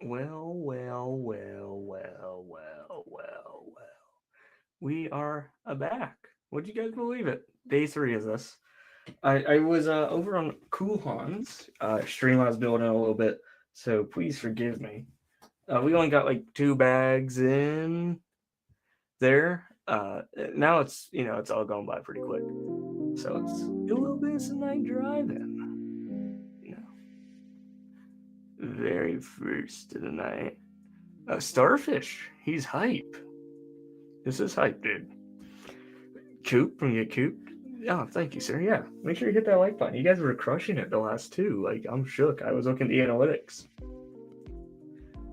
Well. We are back. Would you guys believe it? Day three of this. I was over on Cool Hans stream I was building a little bit, so please forgive me. We only got like 2 bags in there. Now it's all going by pretty quick. So it's a little bit of some night driving. You know, very first of the night. Starfish, he's hype. This is hype, dude. Coop, from you, Coop. Oh, thank you, sir. Yeah, make sure you hit that like button. You guys were crushing it the last two. Like, I'm shook. I was looking at the analytics.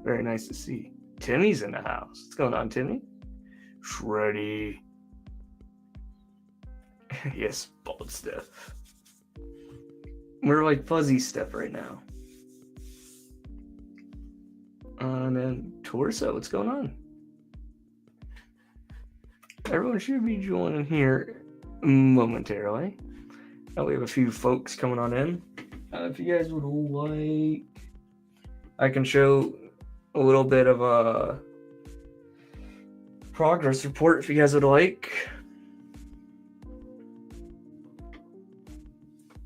Very nice to see. Timmy's in the house. What's going on, Timmy? Shreddy. Yes, bald Steph. We're like fuzzy Steph right now. And then Torso, what's going on? Everyone should be joining here momentarily. We have a few folks coming on in. If you guys would like, I can show a little bit of a progress report if you guys would like.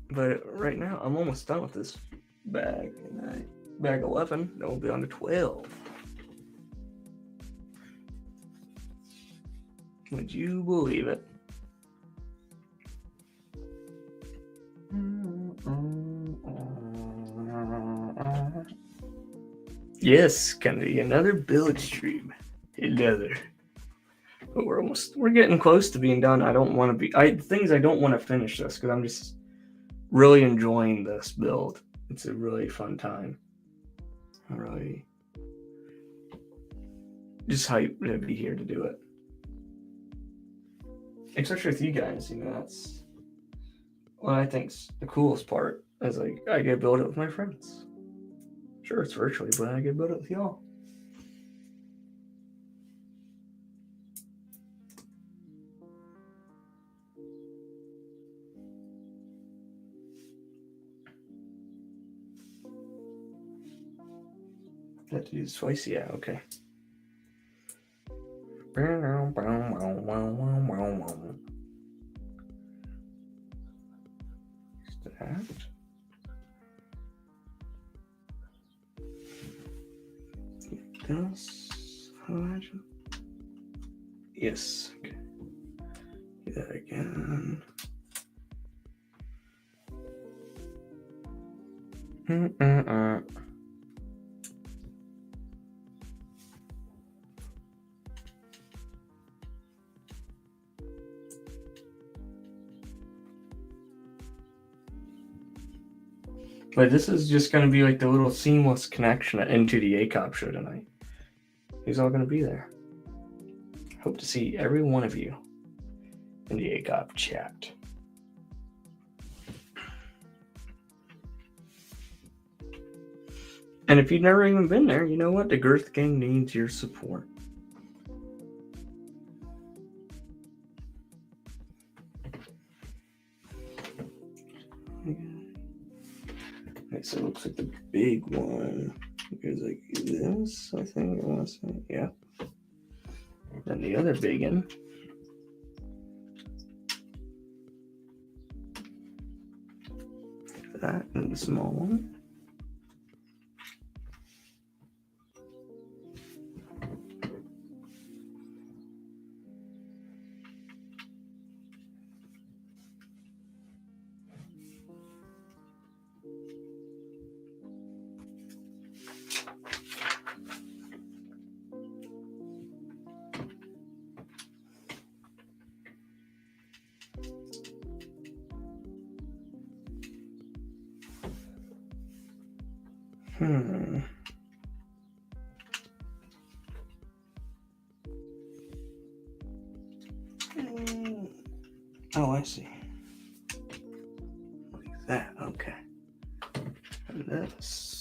But right now, I'm almost done with this bag. Bag 11, then we'll be on to 12. Would you believe it? Yes, Kennedy, another build stream. Another. But we're getting close to being done. I don't want to be, I don't want to finish this because I'm just really enjoying this build. It's a really fun time. I'm really just hyped to be here to do it. Especially with you guys, that's what I think's the coolest part. Is like I get to build it with my friends. Sure, it's virtually, but I get to build it with y'all. That to use twice, yeah, okay. That. This. Imagine. Yes. Okay. Do that again. But this is just going to be like the little seamless connection into the ACOP show tonight. He's all going to be there. Hope to see every one of you in the ACOP chat. And if you've never even been there, you know what? The Girth Gang needs your support. Okay, so it looks like the big one goes like this, I think. I want to say, yeah. Then the other big one. That and the small one. Oh, I see. Like that, okay. And this.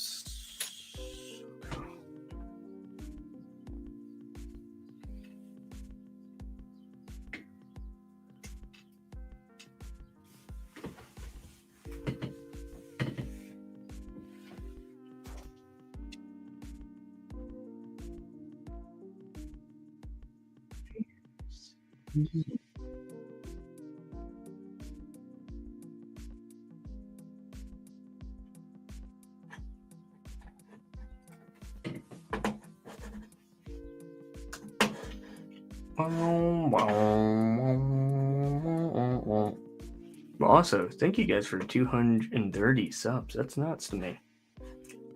Also, thank you guys for 230 subs. That's nuts to me.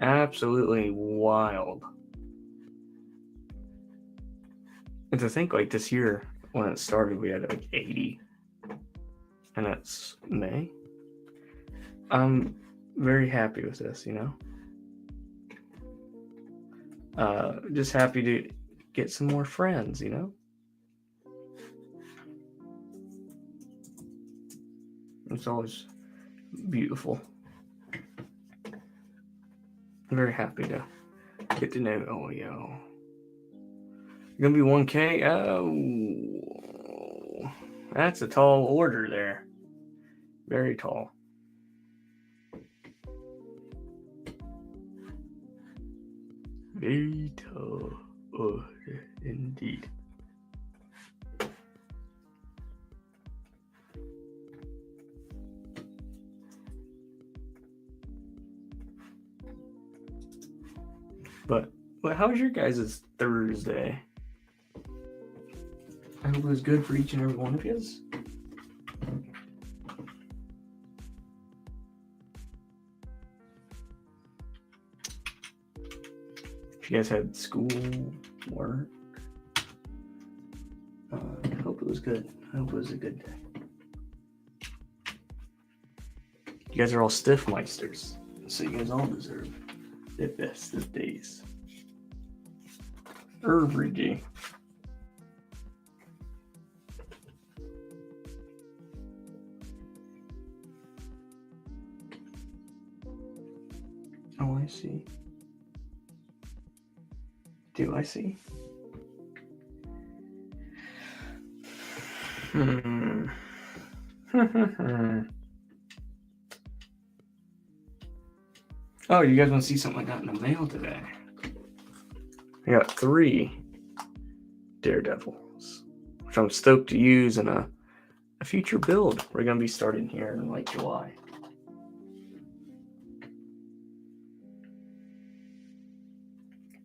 Absolutely wild. And to think, like, this year when it started, we had like 80, and it's May. I'm very happy with this, you know. Just happy to get some more friends, you know. It's always beautiful. I'm very happy to get to know. Oh, yo, you're gonna be 1K. Oh, that's a tall order there. Very tall. Very tall order indeed. But how was your guys' Thursday? I hope it was good for each and every one of you. If you guys had school, work, I hope it was good. I hope it was a good day. You guys are all stiffmeisters, so you guys all deserve the best of days. Every day. Oh, I see. Do I see? Oh, you guys want to see something I got in the mail today? I got 3 Daredevils, which I'm stoked to use in a future build. We're going to be starting here in like July.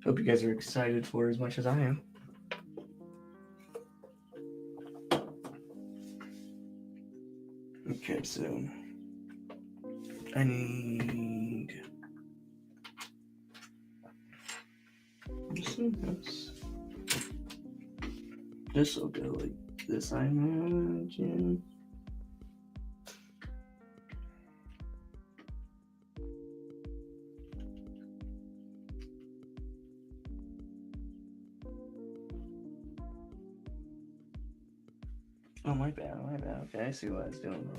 Hope you guys are excited for it as much as I am. Okay, so I need this. This will go like this, I imagine. Oh, my bad. Okay, I see what I was doing though.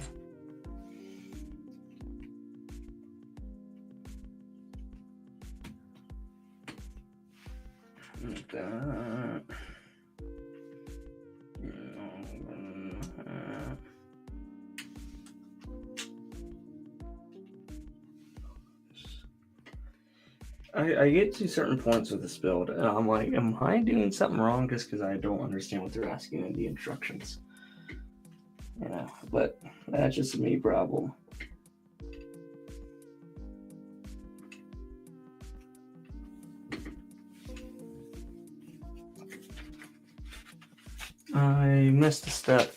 Like that. I get to certain points with this build, and I'm like, am I doing something wrong just because I don't understand what they're asking in the instructions? You know, but that's just a me problem. I missed a step.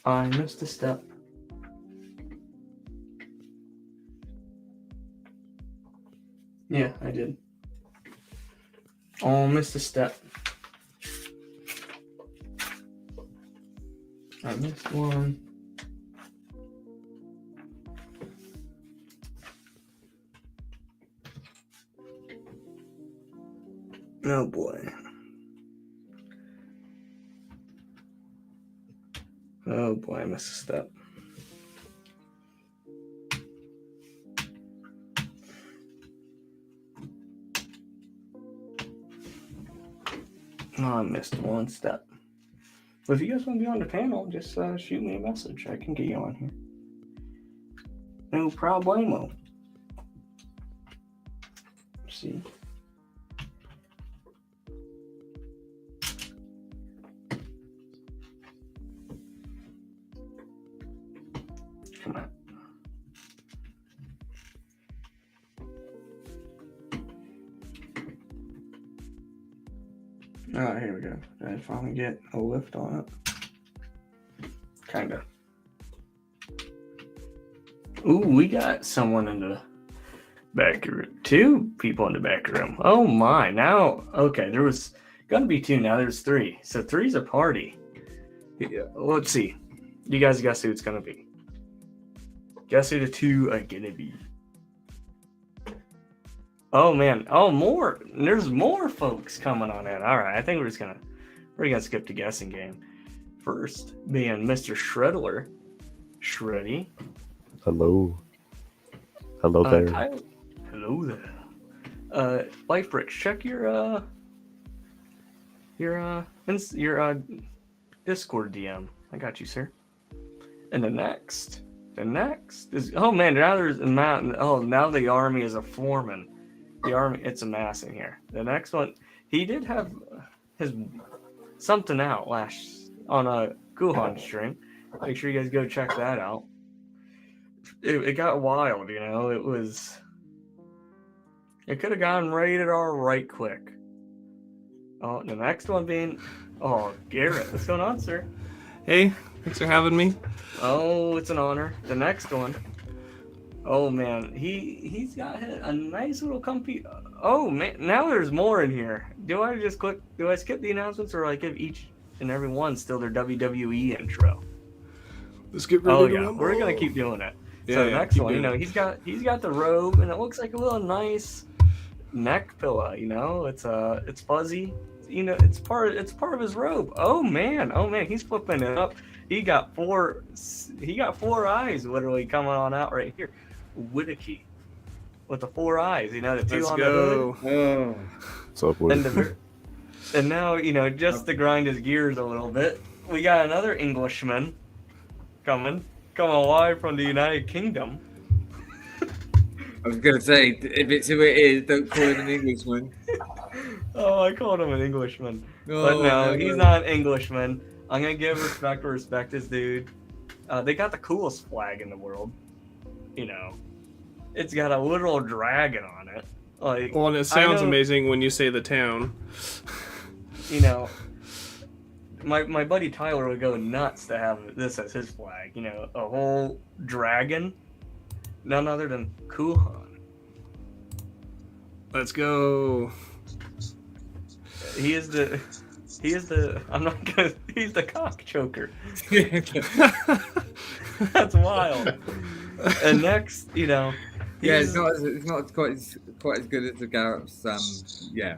Yeah, I did. Oh, missed a step. I missed one. Oh boy. Oh boy, I missed a step. Oh, I missed one step. But if you guys want to be on the panel, just shoot me a message. I can get you on here. No problemo. See. Oh, here we go. Did I finally get a lift on it? Kinda. Ooh, we got someone in the back room. 2 people in the back room. Oh my! Now, okay, there was gonna be 2. Now there's 3. So 3's a party. Yeah, let's see. You guys guess who it's gonna be? Guess who the 2 are gonna be? Oh man! Oh, more! There's more folks coming on in. All right, I think we're gonna skip the guessing game. First being Mr. Shredler, Shreddy. Hello. Hello there. Kyle, hello there. Life Bricks, check your Discord DM. I got you, sir. And the next is, oh man, now there's a mountain. Oh, now the army is a foreman. The army, it's amassing here. The next one, he did have his something out last on a Kuhan stream. Make sure you guys go check that out. It got wild, you know. It could have gone rated R right quick. Oh, the next one being, oh, Garrett, what's going on, sir? Hey, thanks for having me. Oh, it's an honor. The next one. Oh man, he's got a nice little comfy. Oh man, now there's more in here. Do I skip the announcements, or like give each and every one still their WWE intro? Let's get ready to rumble. We're gonna keep doing it. Yeah, so the next one, it. he's got the robe, and it looks like a little nice neck pillow. You know, it's fuzzy. You know, it's part of his robe. Oh man, he's flipping it up. He got 4 eyes literally coming on out right here. Whittaky with the 4 eyes, you know, the 2 Let's on go. the hood. What's up, Woody? And now, you know, just to grind his gears a little bit, we got another Englishman coming live from the United Kingdom. I was going to say, if it's who it is, don't call him an Englishman. Oh, I called him an Englishman. But no, he's not an Englishman. I'm going to give respect where respect is due. They got the coolest flag in the world. You know, it's got a literal dragon on it. Like, well, and it sounds amazing when you say the town. You know, my buddy Tyler would go nuts to have this as his flag. You know, a whole dragon. None other than Kuhan. Let's go. He's the he's the cock choker. That's wild. And next, you know, it's not quite as good as the Garrett's. Yeah.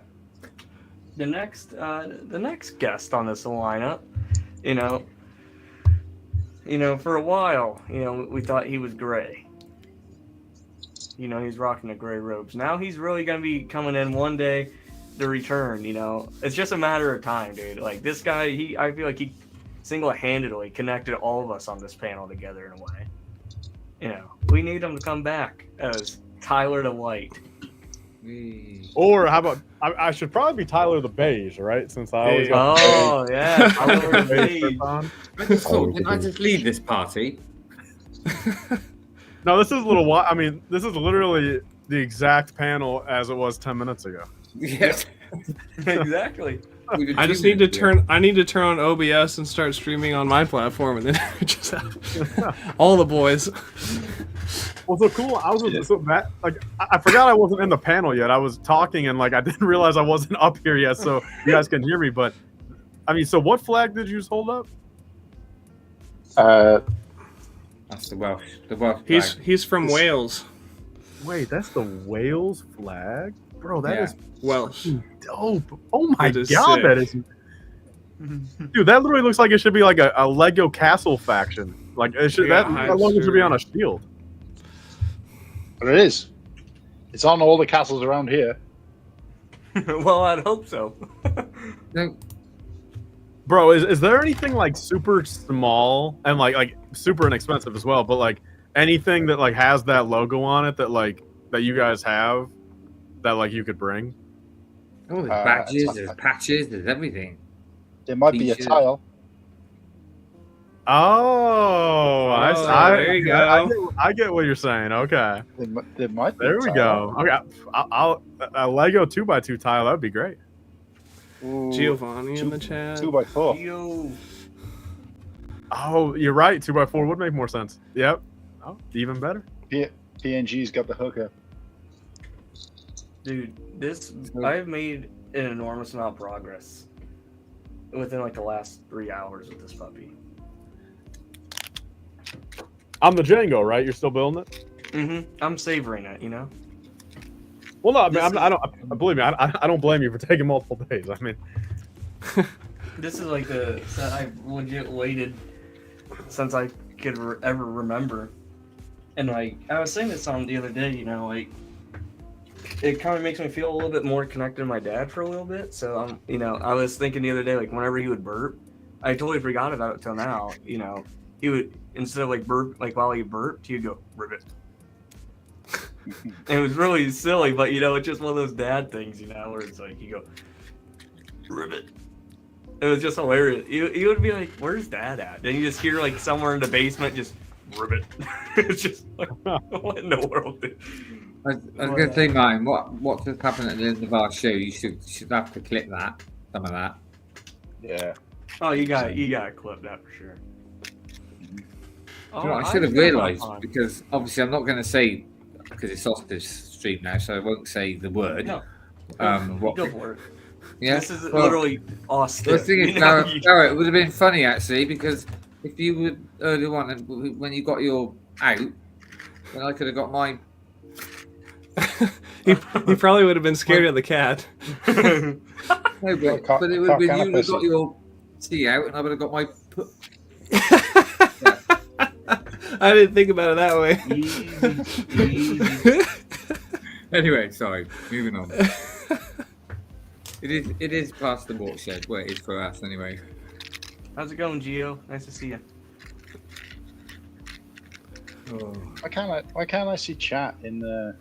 The next guest on this lineup, you know, for a while, you know, we thought he was gray. You know, he's rocking the gray robes. Now he's really gonna be coming in one day. The return, you know, it's just a matter of time, dude. Like this guy, I feel like he single-handedly connected all of us on this panel together in a way. You know, we need him to come back as Tyler the White. Or how about I should probably be Tyler the Beige, right? Since I always got yeah, Tyler the Beige. I just thought, didn't I just lead this party? No, this is a little. I mean, this is literally the exact panel as it was 10 minutes ago. Yes, exactly. I just need to turn. I need to turn on OBS and start streaming on my platform, and then just have all the boys. Well, so cool. I forgot I wasn't in the panel yet. I was talking and like I didn't realize I wasn't up here yet, so you guys can hear me. But I mean, so what flag did you just hold up? That's the Welsh. The Welsh flag. He's from Wales. Wait, that's the Wales flag, bro. That is Welsh. Dope. Oh my god, sick. that is. Dude, that literally looks like it should be like a Lego castle faction. Like it should. Yeah, that logo should be on a shield. But it is. It's on all the castles around here. Well, I'd hope so. No. Bro, is there anything like super small and like super inexpensive as well, but like anything that like has that logo on it that you guys have that like you could bring? Oh, there's badges, there's patches, there's everything. There might be a tile. Oh, there you go. I get what you're saying. Okay. There might be There a we tile. go. Okay, a Lego 2x2 tile. That'd be great. Ooh, Giovanni in the chat. 2x4. Yo. Oh, you're right. 2x4 would make more sense. Yep. Oh, even better. PNG's got the hooker. Dude, I've made an enormous amount of progress within like the last 3 hours with this puppy. I'm the Django, right? You're still building it? Mm-hmm. I'm savoring it, you know? Well, no, I mean, I don't believe me. I don't blame you for taking multiple days. I mean, This is like the set I've legit waited since I could ever remember. And like, I was saying this on the other day, you know, like, it kind of makes me feel a little bit more connected to my dad for a little bit. So, you know, I was thinking the other day, like, whenever he would burp, I totally forgot about it till now, you know, he would, instead of like burp, like while he burped, he'd go, ribbit. It was really silly, but you know, it's just one of those dad things, you know, where it's like, you go, ribbit. It was just hilarious. He would be like, where's dad at? And you just hear like somewhere in the basement, just ribbit. It's just like, what in the world? I was going to say, Martin, what just happened at the end of our show? You should have to clip that, some of that. Yeah. Oh, you got to clip that for sure. You know, I should have realised, because obviously I'm not going to say, because it's Oscar's stream now, so I won't say the word. No. What, Go for it. yeah? This is Well, literally Austin. the thing is, you know? Garrett, it would have been funny actually, because if you would earlier on, when you got your out, then I could have got mine. he probably would have been scared of the cat. No, but it would have been you would have Pussy. got your tea out, and I would have got my. I didn't think about it that way. Easy. Anyway, sorry. Moving on. It is past the watershed. Well, it is for us anyway. How's it going, Gio? Nice to see you. Oh. Why can't I see chat in the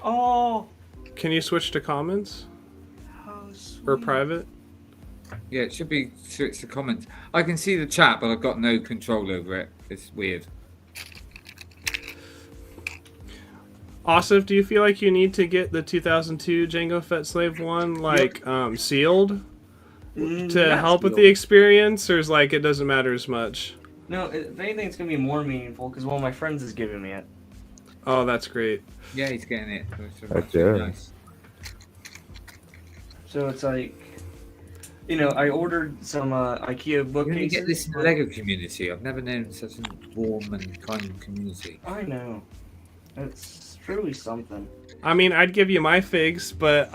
Oh, Can you switch to comments how sweet. or private? Yeah, it should be switch to comments. I can see the chat, but I've got no control over it. It's weird. Asif, do you feel like you need to get the 2002 Jango Fett Slave 1 like sealed to help with the experience, or is like it doesn't matter as much? No, if anything, it's gonna be more meaningful because one of my friends is giving me it. Oh, that's great. Yeah, he's getting it. Heck yeah. Nice. So it's like, you know, I ordered some IKEA You only bookcases. get this in the Lego community. I've never known such a warm and kind community. I know. It's truly something. I mean, I'd give you my figs, but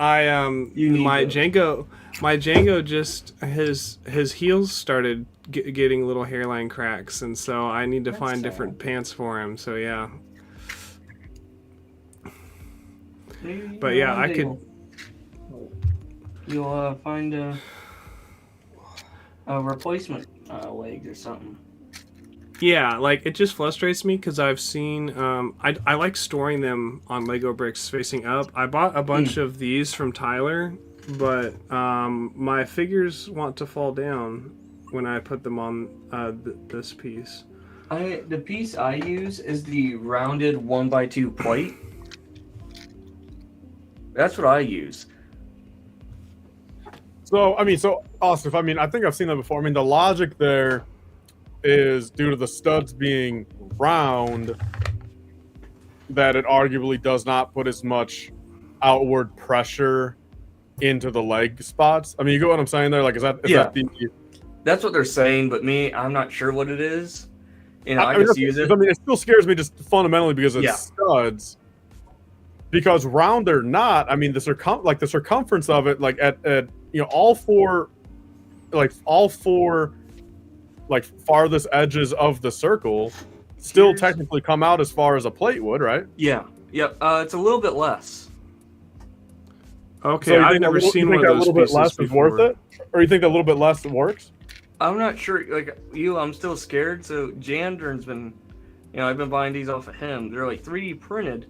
You need my those. Django just his heels started getting little hairline cracks, and so I need to That's find sad. different pants for him. So yeah, Maybe, but yeah, I one day could. You'll find a replacement leg or something. Yeah, like it just frustrates me because I've seen I like storing them on Lego bricks facing up. I bought a bunch of these from Tyler, but my figures want to fall down when I put them on this piece. The piece I use is the rounded 1x2 plate. That's what I use. so Austin, I mean, I think I've seen that before. I mean, the logic there is due to the studs being round that it arguably does not put as much outward pressure into the leg spots. I mean, you get what I'm saying there? Like, is that the... That's what they're saying, but me, I'm not sure what it is. You know, I mean, just use it. I mean, it still scares me just fundamentally because it's Yeah. studs. Because round or not, I mean, the circumference of it, like at you know, all four like farthest edges of the circle still Here's- technically come out as far as a plate would, right? Yeah. Yep. It's a little bit less. Okay, you I've think never that, seen you one think of that those little bit pieces less before. is worth it, or you think that a little bit less works? I'm not sure. Like I'm still scared. So Jandern's been, you know, I've been buying these off of him. They're like 3D printed.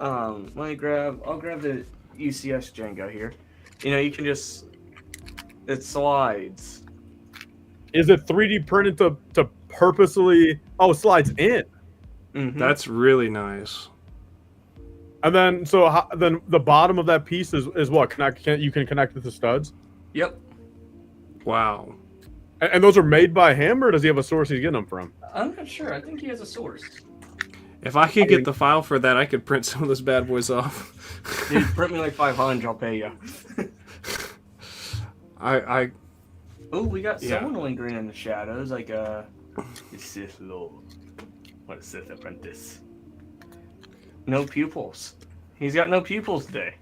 I'll grab the UCS Jango here. You know, you can just, it slides. Is it 3D printed to purposely? Oh, it slides in. Mhm. That's really nice. And then then the bottom of that piece is what you can connect it to studs. Yep. Wow. And those are made by him, or does he have a source he's getting them from? I'm not sure. I think he has a source. If I could get the file for that, I could print some of those bad boys off. Dude, print me like 500. I'll pay you. Oh, we got someone lingering in the shadows, like the Sith Lord. What a Sith apprentice. No pupils. He's got no pupils today.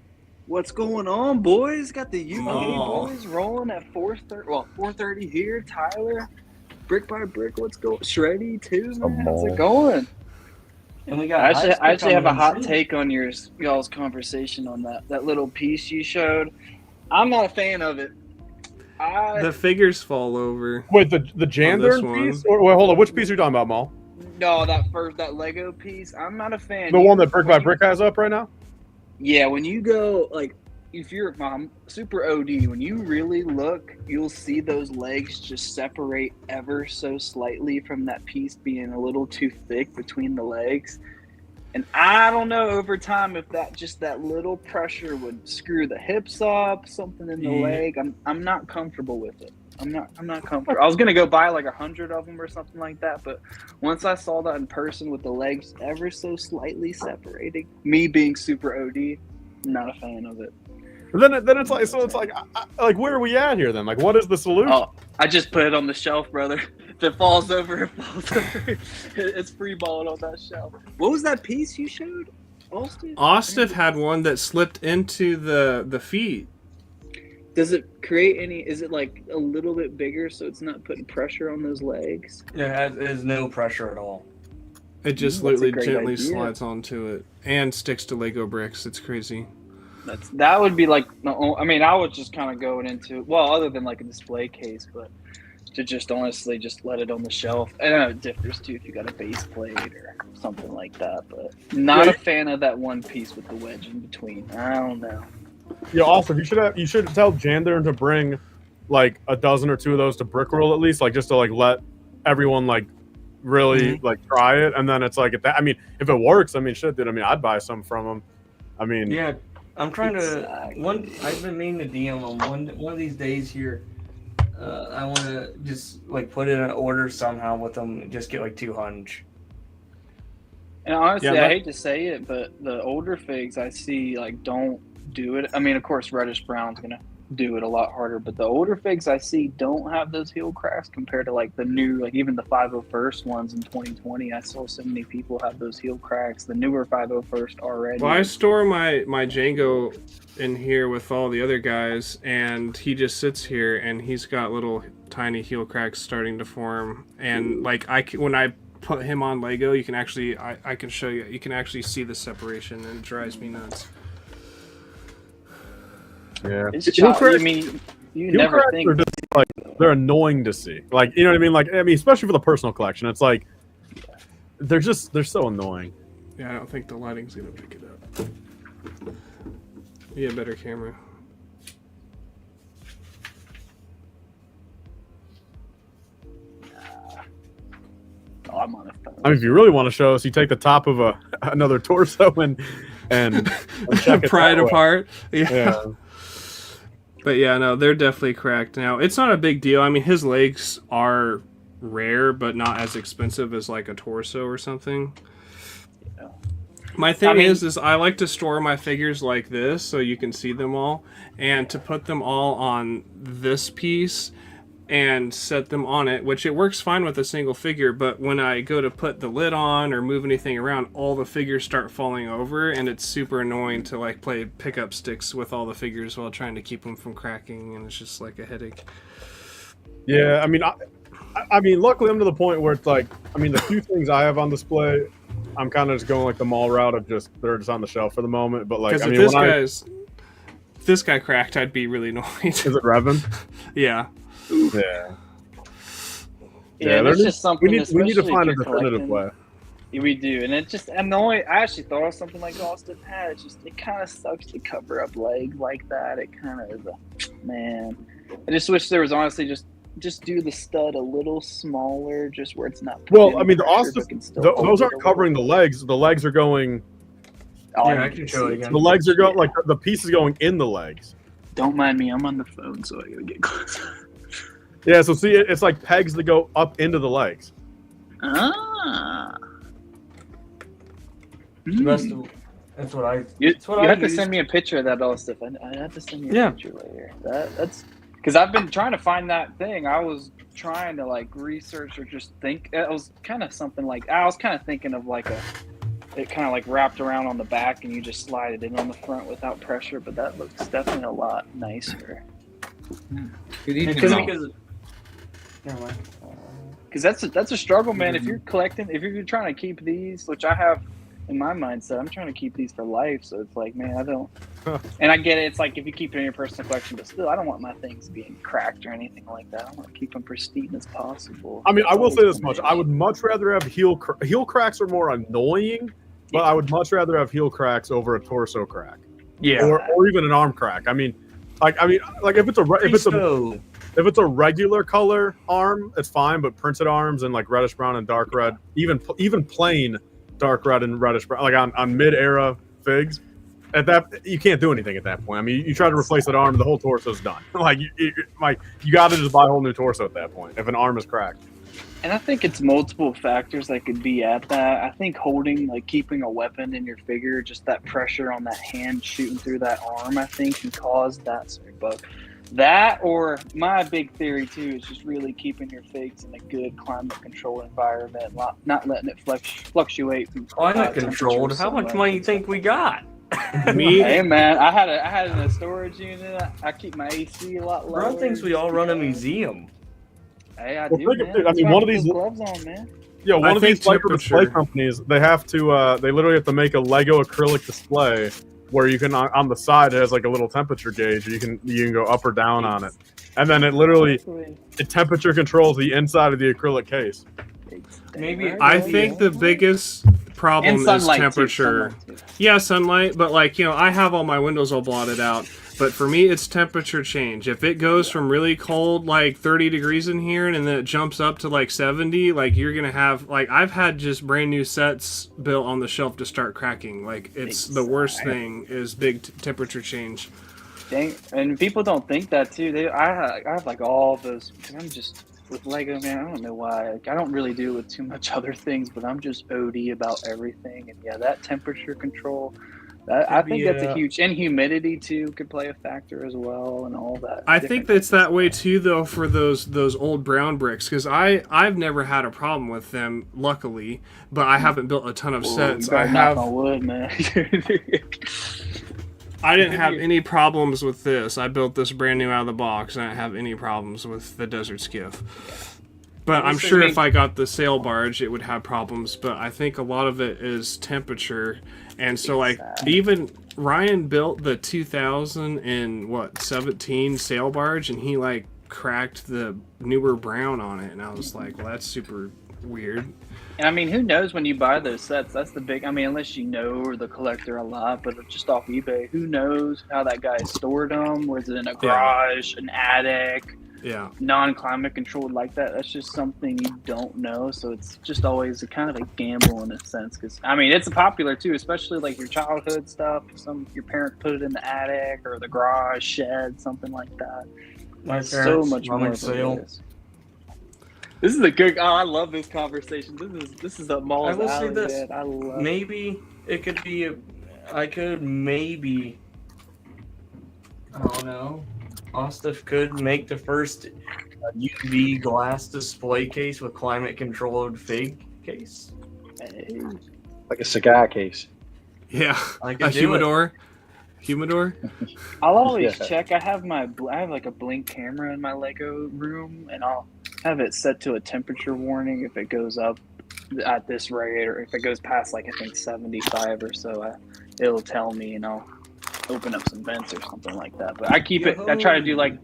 What's going on, boys? Got the UK Oh. boys rolling at 4:30. Well, 4:30 here. Tyler, brick by brick. What's going? Shreddy too, man. How's it going? And we got. I actually have a hot take. take on y'all's conversation on that little piece you showed. I'm not a fan of it. The figures fall over. Wait, the Jandarn one. piece? Or wait, hold on. Which piece are you talking about, Maul? No, that Lego piece. I'm not a fan. The one that Brick by Brick has up right now? Yeah, when you go, like, if you're super OD, when you really look, you'll see those legs just separate ever so slightly from that piece being a little too thick between the legs. And I don't know over time if that little pressure would screw the hips up, something in the leg. I'm not comfortable with it. I'm not comfortable. I was gonna go buy like 100 of them or something like that, but once I saw that in person with the legs ever so slightly separating, me being super OD, not a fan of it. Then it's like, so it's like, where are we at here then? Like, what is the solution? Oh, I just put it on the shelf, brother. If it falls over, it falls over. It's free balling on that shelf. What was that piece you showed, Austin? Austin had one that slipped into the feet. Does it create any? Is it like a little bit bigger so it's not putting pressure on those legs? Yeah, there's no pressure at all. It just That's a literally great gently idea. slides onto it and sticks to Lego bricks. It's crazy. That would be like. I mean, I would just kind of go into other than like a display case, but to just honestly just let it on the shelf. I know it differs too if you got a base plate or something like that, but not a fan of that one piece with the wedge in between. I don't know. Yeah, also, you should tell Jandarn to bring like a dozen or two of those to Brick Roll at least, like just to like let everyone like really like try it, and then it's like if it works, I mean shit, dude. I mean, I'd buy some from them. I mean, Yeah, I'm trying to. I've been meaning to DM them one of these days here. I want to just like put in an order somehow with them. And just get like 200. And honestly, Yeah, I hate to say it, but the older figs I see like don't do it. I mean, of course, reddish brown's gonna do it a lot harder, but the older figs I see don't have those heel cracks compared to like the new, like even the 501st ones in 2020. I saw so many people have those heel cracks. The newer 501st already. Well, I store my Django in here with all the other guys, and he just sits here, and he's got little tiny heel cracks starting to form. And like when I put him on Lego, you can actually I can show you. You can actually see the separation, and it drives me nuts. yeah. It's Heel I cracks- mean, you heel never cracks think. are just like they're annoying to see. Like, you know what I mean? Like, I mean, especially for the personal collection, it's like they're so annoying. Yeah, I don't think the lighting's gonna pick it up. Yeah, better camera. Oh, I'm on a phone. I mean, if you really want to show us, you take the top of another torso and check it Pry it that way. apart. Yeah. But yeah, no, they're definitely cracked. Now, it's not a big deal. I mean, his legs are rare, but not as expensive as like a torso or something. Yeah. My thing I mean- is I like to store my figures like this so you can see them all, and to put them all on this piece and set them on it, which it works fine with a single figure, but when I go to put the lid on or move anything around, all the figures start falling over, and it's super annoying to like play pickup sticks with all the figures while trying to keep them from cracking, and it's just like a headache. Yeah, I mean, luckily I'm to the point where it's like, I mean, the few things I have on display, I'm kind of just going like the mall route of they're just on the shelf for the moment. But like, Because I if mean, if this guy cracked, I'd be really annoyed. is it Revan? Yeah. Yeah. Yeah, there it's needs- just something. we need to especially find a if you're definitive collecting. way. Yeah, we do, and it just annoying. I actually thought of something like Austin had. It kind of sucks to cover up legs like that. It kind of is man. I just wish there was honestly just do the stud a little smaller, just where it's not. Well, putting I mean, the pressure, Austin, but can still those hold it aren't a covering the little. legs. The legs are going Oh, Yeah, I need can to show see it again. The legs are going like the piece is going in the legs. Don't mind me. I'm on the phone, so I gotta get close. Yeah, so see, it's like pegs that go up into the legs. Ah. The best of, that's what I. You, That's what you I have to used. send me a picture of that all stuff. I have to send you a Yeah. picture later. That's because I've been trying to find that thing. I was trying to like research or just think. It was kind of something like I was kind of thinking of like it kind of like wrapped around on the back and you just slide it in on the front without pressure. But that looks definitely a lot nicer. Good evening, Because Mark. never mind. Because that's a struggle, man. If you're collecting, if you're trying to keep these, which I have in my mindset, I'm trying to keep these for life. So it's like, man, I don't. And I get it. It's like if you keep it in your personal collection, but still, I don't want my things being cracked or anything like that. I want to keep them pristine as possible. I mean, I That's will say always this been much: the I would much rather have heel cracks are more annoying, but I would much rather have heel cracks over a torso crack, Yeah. or even an arm crack. I mean, like if it's a regular color arm, it's fine. But printed arms and like reddish brown and dark red, even plain dark red and reddish brown, like on mid era figs, at that you can't do anything at that point. I mean, you try to replace that arm, the whole torso's done. like you got to just buy a whole new torso at that point if an arm is cracked. And I think it's multiple factors that could be at that. I think keeping a weapon in your figure, just that pressure on that hand shooting through that arm, I think can cause that. Sorry, bug. That, or my big theory too, is just really keeping your figs in a good climate controlled environment, not letting it fluctuate. From Climate controlled. How much money you think we got? Me, Hey man, I had it in a storage unit. I keep my AC a lot lower. Bro thinks we all run a museum. Hey, I Well, do, think man. of it. I That's mean, why one I of put these- those gloves on, man. Yeah, one I of these think Lego display temperature- companies, they have to, they literally have to make a Lego acrylic display where you can on the side it has like a little temperature gauge. You can go up or down on it, and then it literally it temperature controls the inside of the acrylic case. Maybe I think the biggest problem And is sunlight too, temperature. sunlight too. Yeah, sunlight, but like, I have all my windows all blotted out. But for me, it's temperature change. If it goes from really cold, like 30 degrees in here, and then it jumps up to like 70, like you're going to have, like, I've had just brand new sets built on the shelf to start cracking. Like, it's the worst thing is big temperature change. Dang, and people don't think that too. I have like all those, because I'm just, with Lego, man, I don't know why. Like, I don't really do it with too much other things, but I'm just OD about everything. And yeah, that temperature control, I think that's a huge, and humidity too could play a factor as well, and all that. I think that's that way too, though, for those old brown bricks, because I've never had a problem with them, luckily, but I haven't built a ton of sets. You I better knock have. on wood, man. I didn't have any problems with this. I built this brand new out of the box, and I didn't have any problems with the Desert Skiff. But I'm sure if I got the sail barge, it would have problems. But I think a lot of it is temperature. And so, like, even Ryan built the 2017 sail barge, and he, like, cracked the newer brown on it. And I was like, well, that's super weird. And I mean, who knows when you buy those sets? That's the big, I mean, unless you know the collector a lot, but just off eBay, who knows how that guy stored them? Was it in a garage, an attic? Yeah. Non-climate controlled like that. That's just something you don't know. So it's just always a kind of a gamble in a sense. Because I mean, it's popular too, especially like your childhood stuff. Your parents put it in the attic or the garage, shed, something like that. My So parents much more. running of sale. it is. This is a good. Oh, I love this conversation. This is a mall. I will say this. Man. I love. Maybe it could be. I don't know. Ostef could make the first UV glass display case with climate controlled fig case. Like a cigar case. Yeah. I A could do it. humidor. I'll always Yeah. check. I have like a blink camera in my Lego room, and I'll have it set to a temperature warning if it goes up at this rate, or if it goes past like I think 75 or so. It'll tell me, and I'll open up some vents or something like that. But I keep it. I try to do like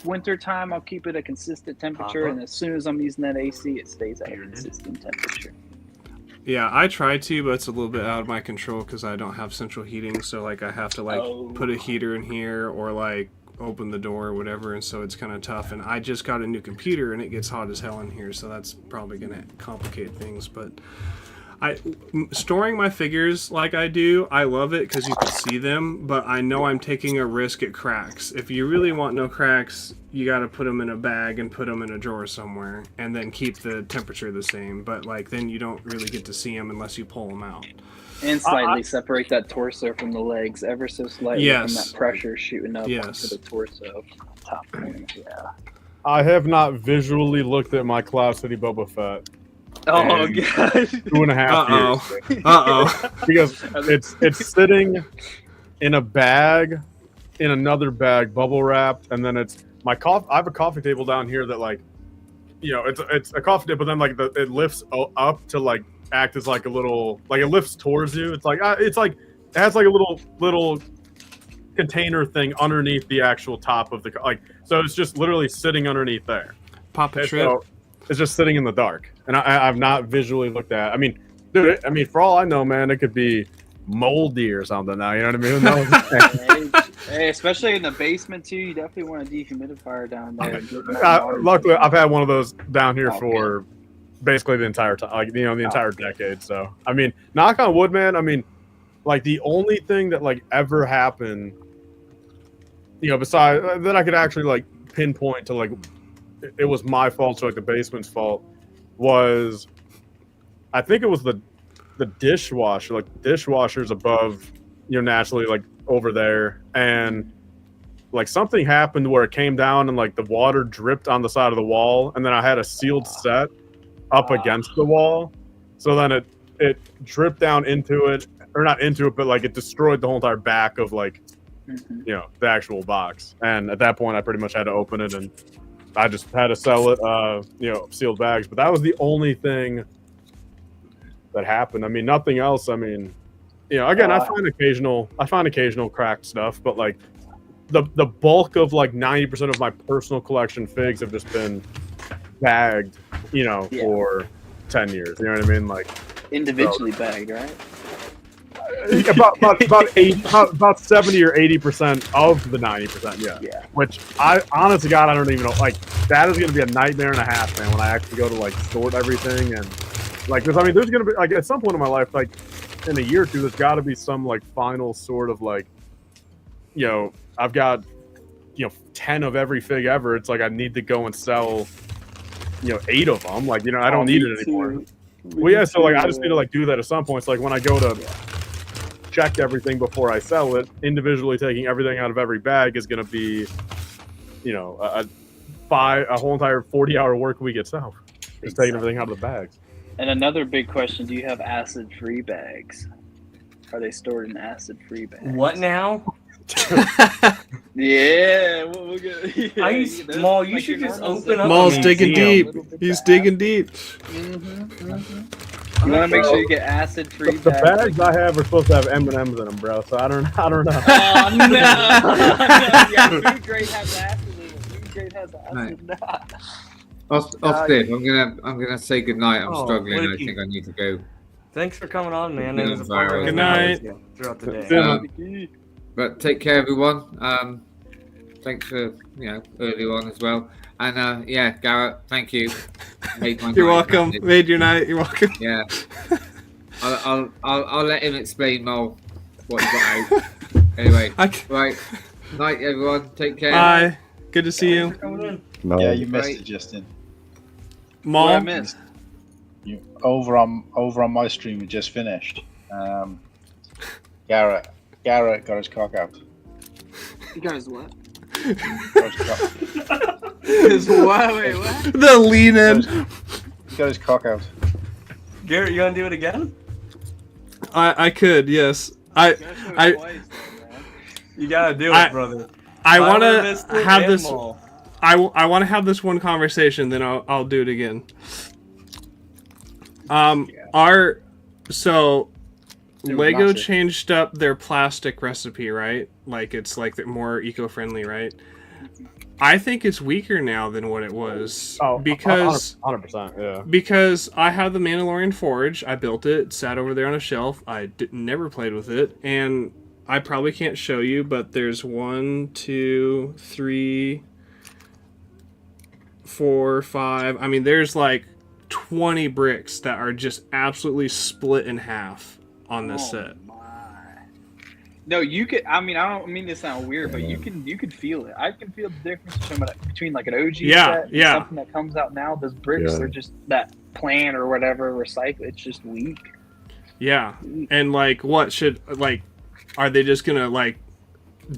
winter time. I'll keep it a consistent temperature, and as soon as I'm using that AC, it stays at a consistent temperature. Yeah, I try to, but it's a little bit out of my control because I don't have central heating. So like I have to like put a heater in here or like open the door or whatever, and so it's kind of tough. And I just got a new computer, and it gets hot as hell in here, so that's probably gonna complicate things. But Storing my figures like I do, I love it because you can see them, but I know I'm taking a risk at cracks. If you really want no cracks, you got to put them in a bag and put them in a drawer somewhere, and then keep the temperature the same. But like then you don't really get to see them unless you pull them out. And slightly separate that torso from the legs, ever so slightly from that pressure shooting up onto the torso. Top end, yeah. I have not visually looked at my Cloud City Boba Fett. Oh god! 2.5 years. Because it's sitting in a bag, in another bag, bubble wrapped, and then it's my I have a coffee table down here that like, you know, it's a coffee table, but then like it lifts up to like act as like a little, like it lifts towards you. It's like it has like a little container thing underneath the actual top of the like, so it's just literally sitting underneath there. Pop a trip. So it's just sitting in the dark, and I've not visually looked at. I mean, dude, for all I know, man, it could be moldy or something. Now, you know what I mean? Who knows? Hey, especially in the basement too. You definitely want a dehumidifier down there. Luckily, I've had one of those down here for basically the entire time, like the entire decade. So, I mean, knock on wood, man. I mean, like the only thing that like ever happened, besides that I could actually like pinpoint to like it was my fault, so like the basement's fault, was I think it was the dishwasher. Like the dishwasher's above, naturally like over there, and like something happened where it came down and like the water dripped on the side of the wall, and then I had a sealed set up against the wall, so then it dripped down into it, or not into it, but like it destroyed the whole entire back of like the actual box. And at that point I pretty much had to open it, and I just had to sell it sealed bags. But that was the only thing that happened. I mean, nothing else. I mean, again, I find occasional cracked stuff, but like the bulk of like 90% of my personal collection figs have just been bagged, for 10 years. You know what I mean? Like individually bagged, right? About 70 or 80% of the 90%, yeah. Which I honest to God, I don't even know. Like that is going to be a nightmare and a half, man. When I actually go to like sort everything, and like, because I mean, there's going to be like at some point in my life, like in a year or two, there's got to be some like final sort of like, I've got 10 of every fig ever. It's like I need to go and sell 8 of them. Like I don't need it anymore. Well, yeah. So like I just need to like do that at some point. It's like when I go to check everything before I sell it, individually taking everything out of every bag is going to be, a whole entire 40-hour work week itself. Just taking everything out of the bags. And another big question: do you have acid-free bags? Are they stored in acid-free bags? What now? Yeah, we'll get, Maul, you should just open up. Maul's digging deep. He's digging deep. You want to make sure you get acid-free The bags. bags I have are supposed to have M&Ms in them, bro. So I don't know. Oh no! Yeah, food grade has acid in it. Food grade has acid. Austin, I'm gonna say goodnight. I'm struggling. Blakey. I think I need to go. Thanks for coming on, man. Yeah, It was a pleasure. Good night. Throughout the day. But take care, everyone. Thanks for early on as well. And Garrett, thank you. Made my You're night, welcome. man. Made your night. You're welcome. Yeah. I'll let him explain more what he got out. Anyway, right. Night, everyone. Take care. Bye. Good to see you. No. Yeah, you missed it, Justin. Maul. What I missed? You over on my stream. It just finished. Garrett got his cock out. You guys what? Got his cock- Wait, what? The lean in. He got his cock out. Garrett, you want to do it again? I could, yes. You gotta do it, brother. I want to have this. Maul. I want to have this one conversation, then I'll do it again. Lego massive. changed up their plastic recipe, right? Like it's like more eco-friendly, right? I think it's weaker now than what it was. Oh, because 100%, yeah. Because I have the Mandalorian Forge. I built it. It sat over there on a shelf. I never played with it, and I probably can't show you, but there's 1, 2, 3, 4, 5. I mean, there's like 20 bricks that are just absolutely split in half on this set. My. No, you could. I mean, I don't mean to sound weird, but you could feel it. I can feel the difference between like an OG set and something that comes out now. Those bricks are just that plan or whatever recycle. It's just weak. Yeah, and like, what should like? Are they just gonna like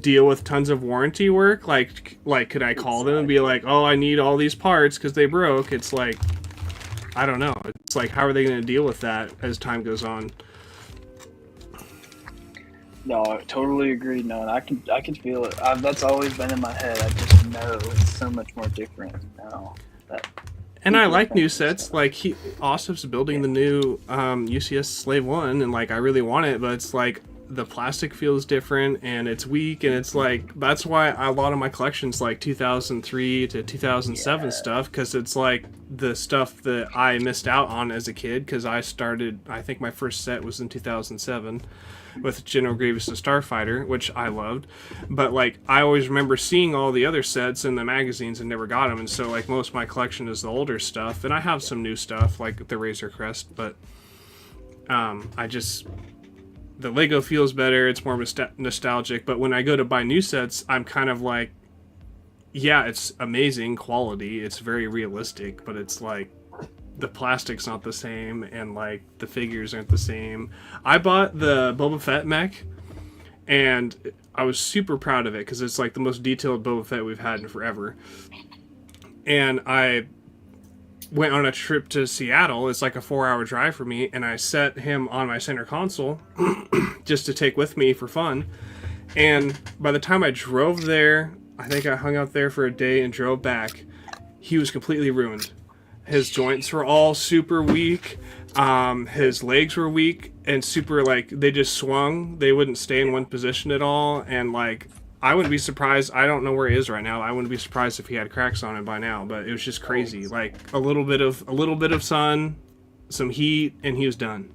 deal with tons of warranty work? Like could I call them and be like, oh, I need all these parts because they broke? It's like, I don't know. It's like, how are they gonna deal with that as time goes on? No, I totally agree. No, I can feel it. That's always been in my head. I just know it's so much more different now. And I like new sets. Like Osip's building the new UCS Slave 1, and like I really want it, but it's like the plastic feels different and it's weak, and it's like that's why a lot of my collection's like 2003 to 2007 stuff, because it's like the stuff that I missed out on as a kid, because I think my first set was in 2007 with General Grievous the Starfighter, which I loved, but like I always remember seeing all the other sets in the magazines and never got them, and so like most of my collection is the older stuff, and I have some new stuff like the Razor Crest, but the Lego feels better, it's more nostalgic, but when I go to buy new sets, I'm kind of like, yeah, it's amazing quality, it's very realistic, but it's like the plastic's not the same, and like the figures aren't the same. I bought the Boba Fett mech, and I was super proud of it because it's like the most detailed Boba Fett we've had in forever. And I went on a trip to Seattle. It's like a 4-hour drive for me, and I set him on my center console just to take with me for fun. And by the time I drove there, I think I hung out there for a day and drove back, he was completely ruined. His joints were all super weak. His legs were weak and super, like, they just swung. They wouldn't stay in one position at all. And like, I wouldn't be surprised. I don't know where he is right now. I wouldn't be surprised if he had cracks on him by now. But it was just crazy. Like a little bit of sun, some heat, and he was done.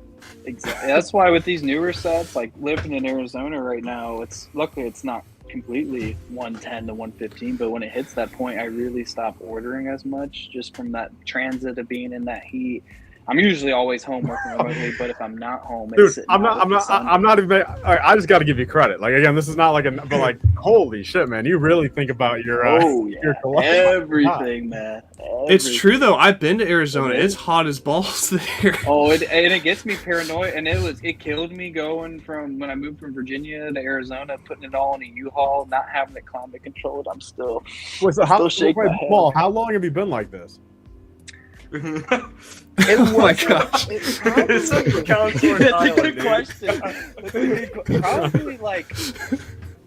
Exactly. That's why with these newer sets, like living in Arizona right now, luckily it's not completely 110 to 115, but when it hits that point, I really stop ordering as much just from that transit of being in that heat. I'm usually always home working remotely, but if I'm not home, dude, I'm not even. I just got to give you credit. Like again, this is not like but like, holy shit, man, you really think about your your everything, man. It's true though. I've been to Arizona. It's hot as balls there. Oh, and it gets me paranoid, and it killed me going from when I moved from Virginia to Arizona, putting it all in a U-Haul, not having it climate controlled. I'm still. Paul, how long have you been like this? Oh my gosh! It's a good question.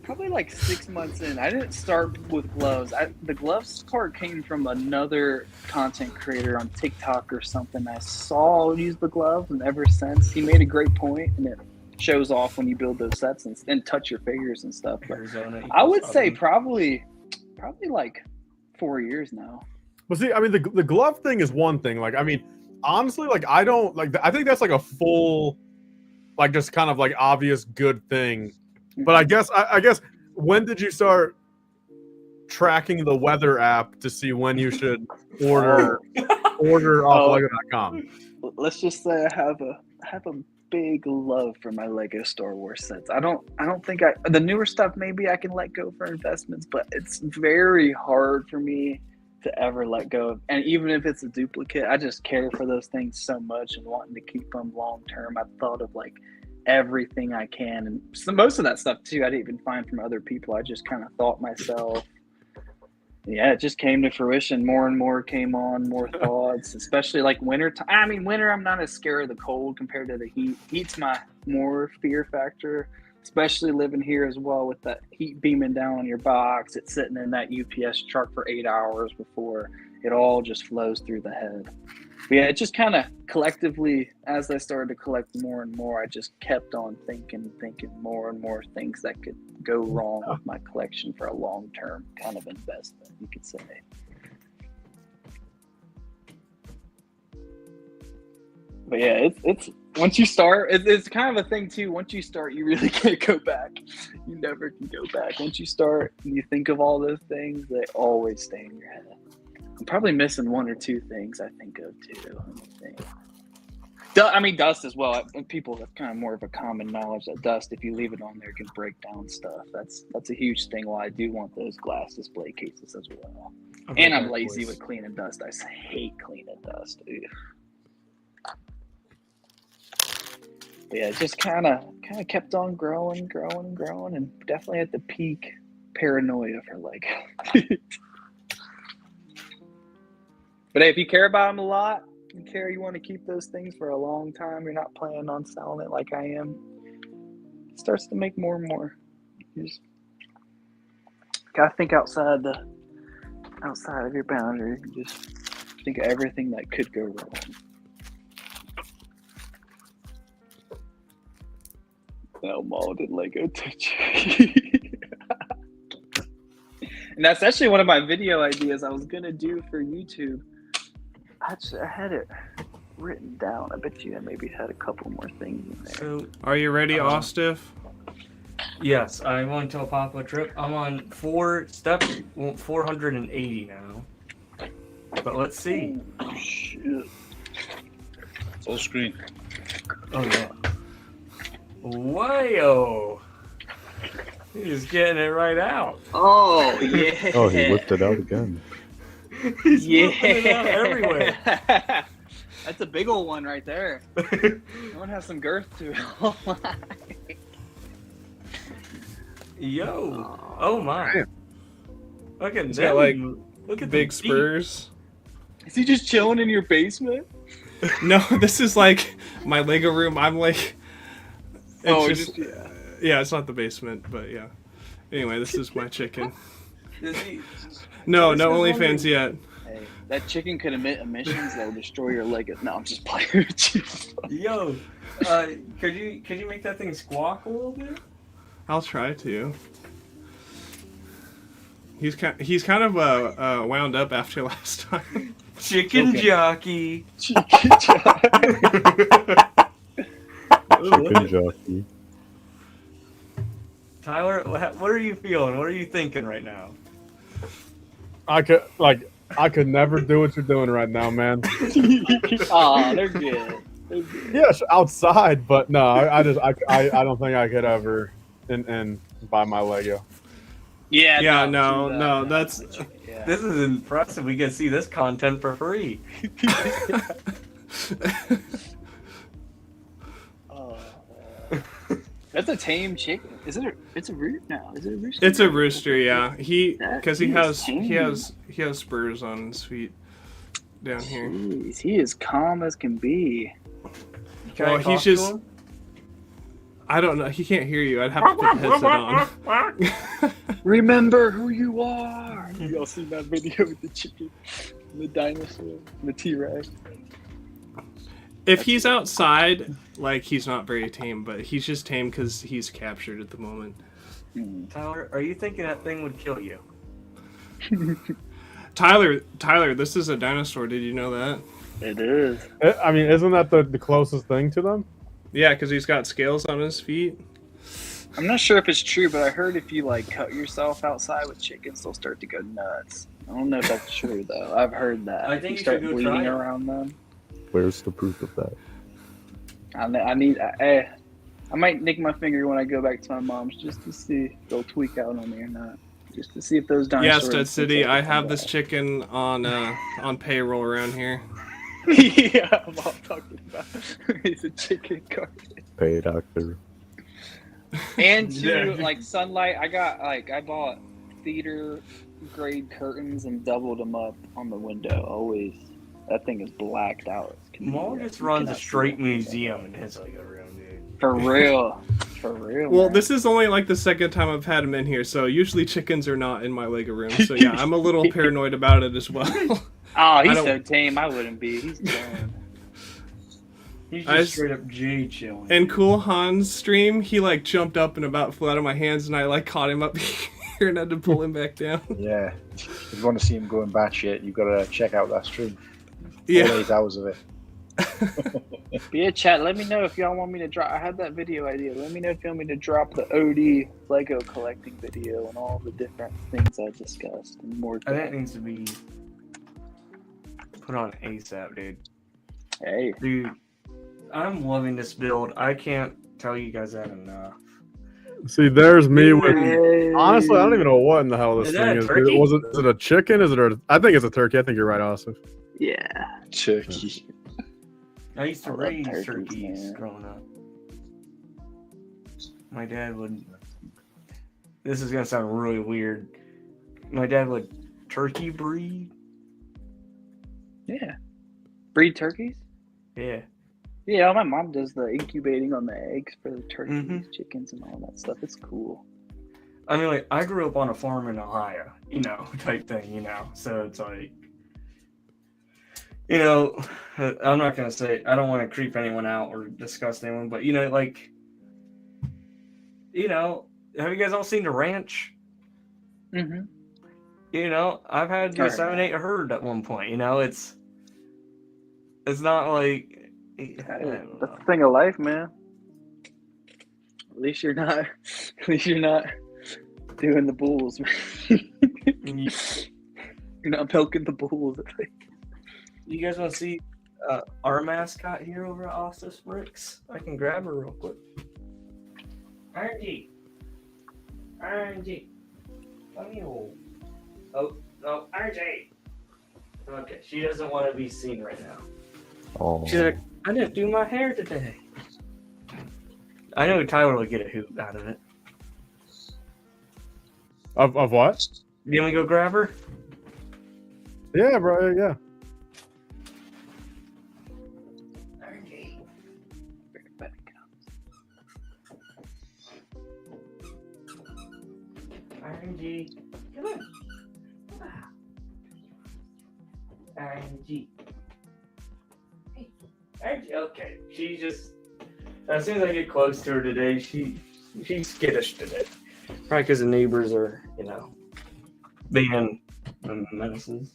Probably like 6 months in. I didn't start with gloves. The gloves part came from another content creator on TikTok or something. I saw use the gloves, and ever since he made a great point, and it shows off when you build those sets and touch your figures and stuff. But I would say probably like 4 years now. But see, I mean, the glove thing is one thing. Like, I mean, honestly, like, I don't like. I think that's like a full, like, just kind of like obvious good thing. But I guess, when did you start tracking the weather app to see when you should order off Lego.com? Let's just say I have a big love for my Lego Star Wars sets. I don't think the newer stuff maybe I can let go for investments, but it's very hard for me to ever let go of. And even if it's a duplicate, I just care for those things so much and wanting to keep them long term. I've thought of like everything I can, and so most of that stuff too I didn't even find from other people. I just kind of thought myself. Yeah, it just came to fruition. More and more came on, more thoughts, especially like winter time. I mean, winter, I'm not as scared of the cold compared to the heat. Heat's my more fear factor, especially living here as well with that heat beaming down on your box. It's sitting in that UPS truck for 8 hours before it all just flows through the head. But yeah, it just kind of collectively, as I started to collect more and more, I just kept on thinking more and more things that could go wrong with my collection for a long-term kind of investment, you could say. But yeah, it's once you start, it's kind of a thing too. Once you start, you really can't go back. You never can go back. Once you start and you think of all those things, they always stay in your head. I'm probably missing one or two things I think of too. Let me think. I mean, dust as well. People have kind of more of a common knowledge that dust, if you leave it on there, can break down stuff. That's a huge thing. Why I do want those glass display cases as well. Okay, And I'm that lazy voice. with cleaning dust. I hate cleaning dust. Ugh. But yeah, it just kind of kept on growing, and definitely at the peak paranoia for Lego. But hey, if you care about them a lot, you want to keep those things for a long time, you're not planning on selling it like I am, it starts to make more and more. You just gotta think outside of your boundary. You just think of everything that could go wrong. No molded Lego touch. And that's actually one of my video ideas I was gonna do for YouTube. I had it written down. I bet you I maybe had a couple more things in there. So, Are you ready, Ostiff? yes, I'm on to a Papa trip. I'm on 480 now. But let's see. Oh, shit. Full screen. Oh, yeah. Whoa! He's getting it right out. Oh yeah. Oh, he whipped it out again. He's whipping it out everywhere. That's a big old one right there. That one has some girth to it. Yo! Oh my! Look at He's that! got, like, Look at Big the spurs. Is he just chilling in your basement? No, this is like my Lego room. I'm like, it's yeah, it's not the basement, but yeah. Anyway, this is my chicken. Does he? No, This no is OnlyFans yet. Hey, that chicken could emit emissions that will destroy your leg. No, I'm just playing with you. Yo, could you make that thing squawk a little bit? I'll try to. He's kind of wound up after last time. Chicken jockey. Chicken Chicken jockey. Tyler, what are you feeling? What are you thinking right now? I could never do what you're doing right now, man. Aw, they're good. They're good. Yes, outside, but no, I don't think I could ever and buy my Lego. Yeah, Yeah, no, no, that's. yeah. This is impressive. We get to see this content for free. That's a tame chicken. Is it? It's a rooster now. Is it a rooster? It's a rooster, yeah. Because he is has spurs on his feet down here. Jeez, he is calm as can be. Can Well, I he's talk to just. him? I don't know. He can't hear you. I'd have to put the headset on. Remember who you are. Y'all seen that video with the chicken, the dinosaur, the T-Rex? If he's outside, like, he's not very tame, but he's just tame because he's captured at the moment. Tyler, are you thinking that thing would kill you? Tyler, this is a dinosaur. Did you know that? It is. I mean, isn't that the closest thing to them? Yeah, because he's got scales on his feet. I'm not sure if it's true, but I heard if you like cut yourself outside with chickens, they'll start to go nuts. I don't know if that's true though. I've heard that. I think you you start should go bleeding try it. around them. Where's the proof of that? I might nick my finger when I go back to my mom's just to see if they'll tweak out on me or not. Just to see if those Yeah, dinosaurs. Stud City, I have this back. chicken on payroll around here. Yeah, I'm all talking about. He's a chicken carcass. Pay doctor. And to like sunlight, I bought theater grade curtains and doubled them up on the window. Always, that thing is blacked out. Maul just runs a straight museum in his Lego room, dude. For real, for real. Well, man. this is only like the second time I've had him in here, so usually chickens are not in my Lego room. So yeah, I'm a little paranoid about it as well. Oh, he's I don't- so tame. I wouldn't be. He's chilling. He's I just s- straight up J chilling. In Cool Han's stream, he like jumped up and about flew out of my hands, and I like caught him up here and had to pull him back down. Yeah. If you want to see him going batshit, you've got to check out that stream. Yeah. 8 hours of it. But yeah, chat. Let me know if y'all want me to drop. I had that video idea. Let me know if you want me to drop the OD Lego collecting video and all the different things I discussed and more. I think it needs to be put on ASAP, dude. Hey, Dude, I'm loving this build. I can't tell you guys that enough. See, there's me with. hey. Honestly, I don't even know what in the hell this Is that thing a is. turkey? Is it a chicken? Is it a? I think it's a turkey. I think you're right, Austin. Yeah. Turkey. I used to I love raise turkeys, turkeys man. growing up. My dad would. This is gonna sound really weird. My dad would turkey breed. Yeah. Breed turkeys? Yeah. Yeah, my mom does the incubating on the eggs for the turkeys, Mhm. chickens, and all that stuff. It's cool. I mean, like, I grew up on a farm in Ohio, type thing, So it's like, I'm not gonna say I don't want to creep anyone out or disgust anyone, but have you guys all seen The Ranch? Mm-hmm. I've had to do a 7-8 herd at one point. It's not like I don't That's know. the thing of life, man. At least you're not. At least you're not doing the bulls. You, You're not milking the bulls. you guys want to see our mascot here over at Ostis Bricks? I can grab her real quick. RNG. Come here. Oh, RJ. Okay, she doesn't want to be seen right now. Oh, She's like, I didn't do my hair today. I know Tyler would get a hoot out of it. Of what? You want me to go grab her? Yeah, bro. Yeah. RJ. RNG. Come on. RNG. Hey, RNG. Okay. She just. As soon as I get close to her today, she's skittish today. Probably because the neighbors are, being menaces.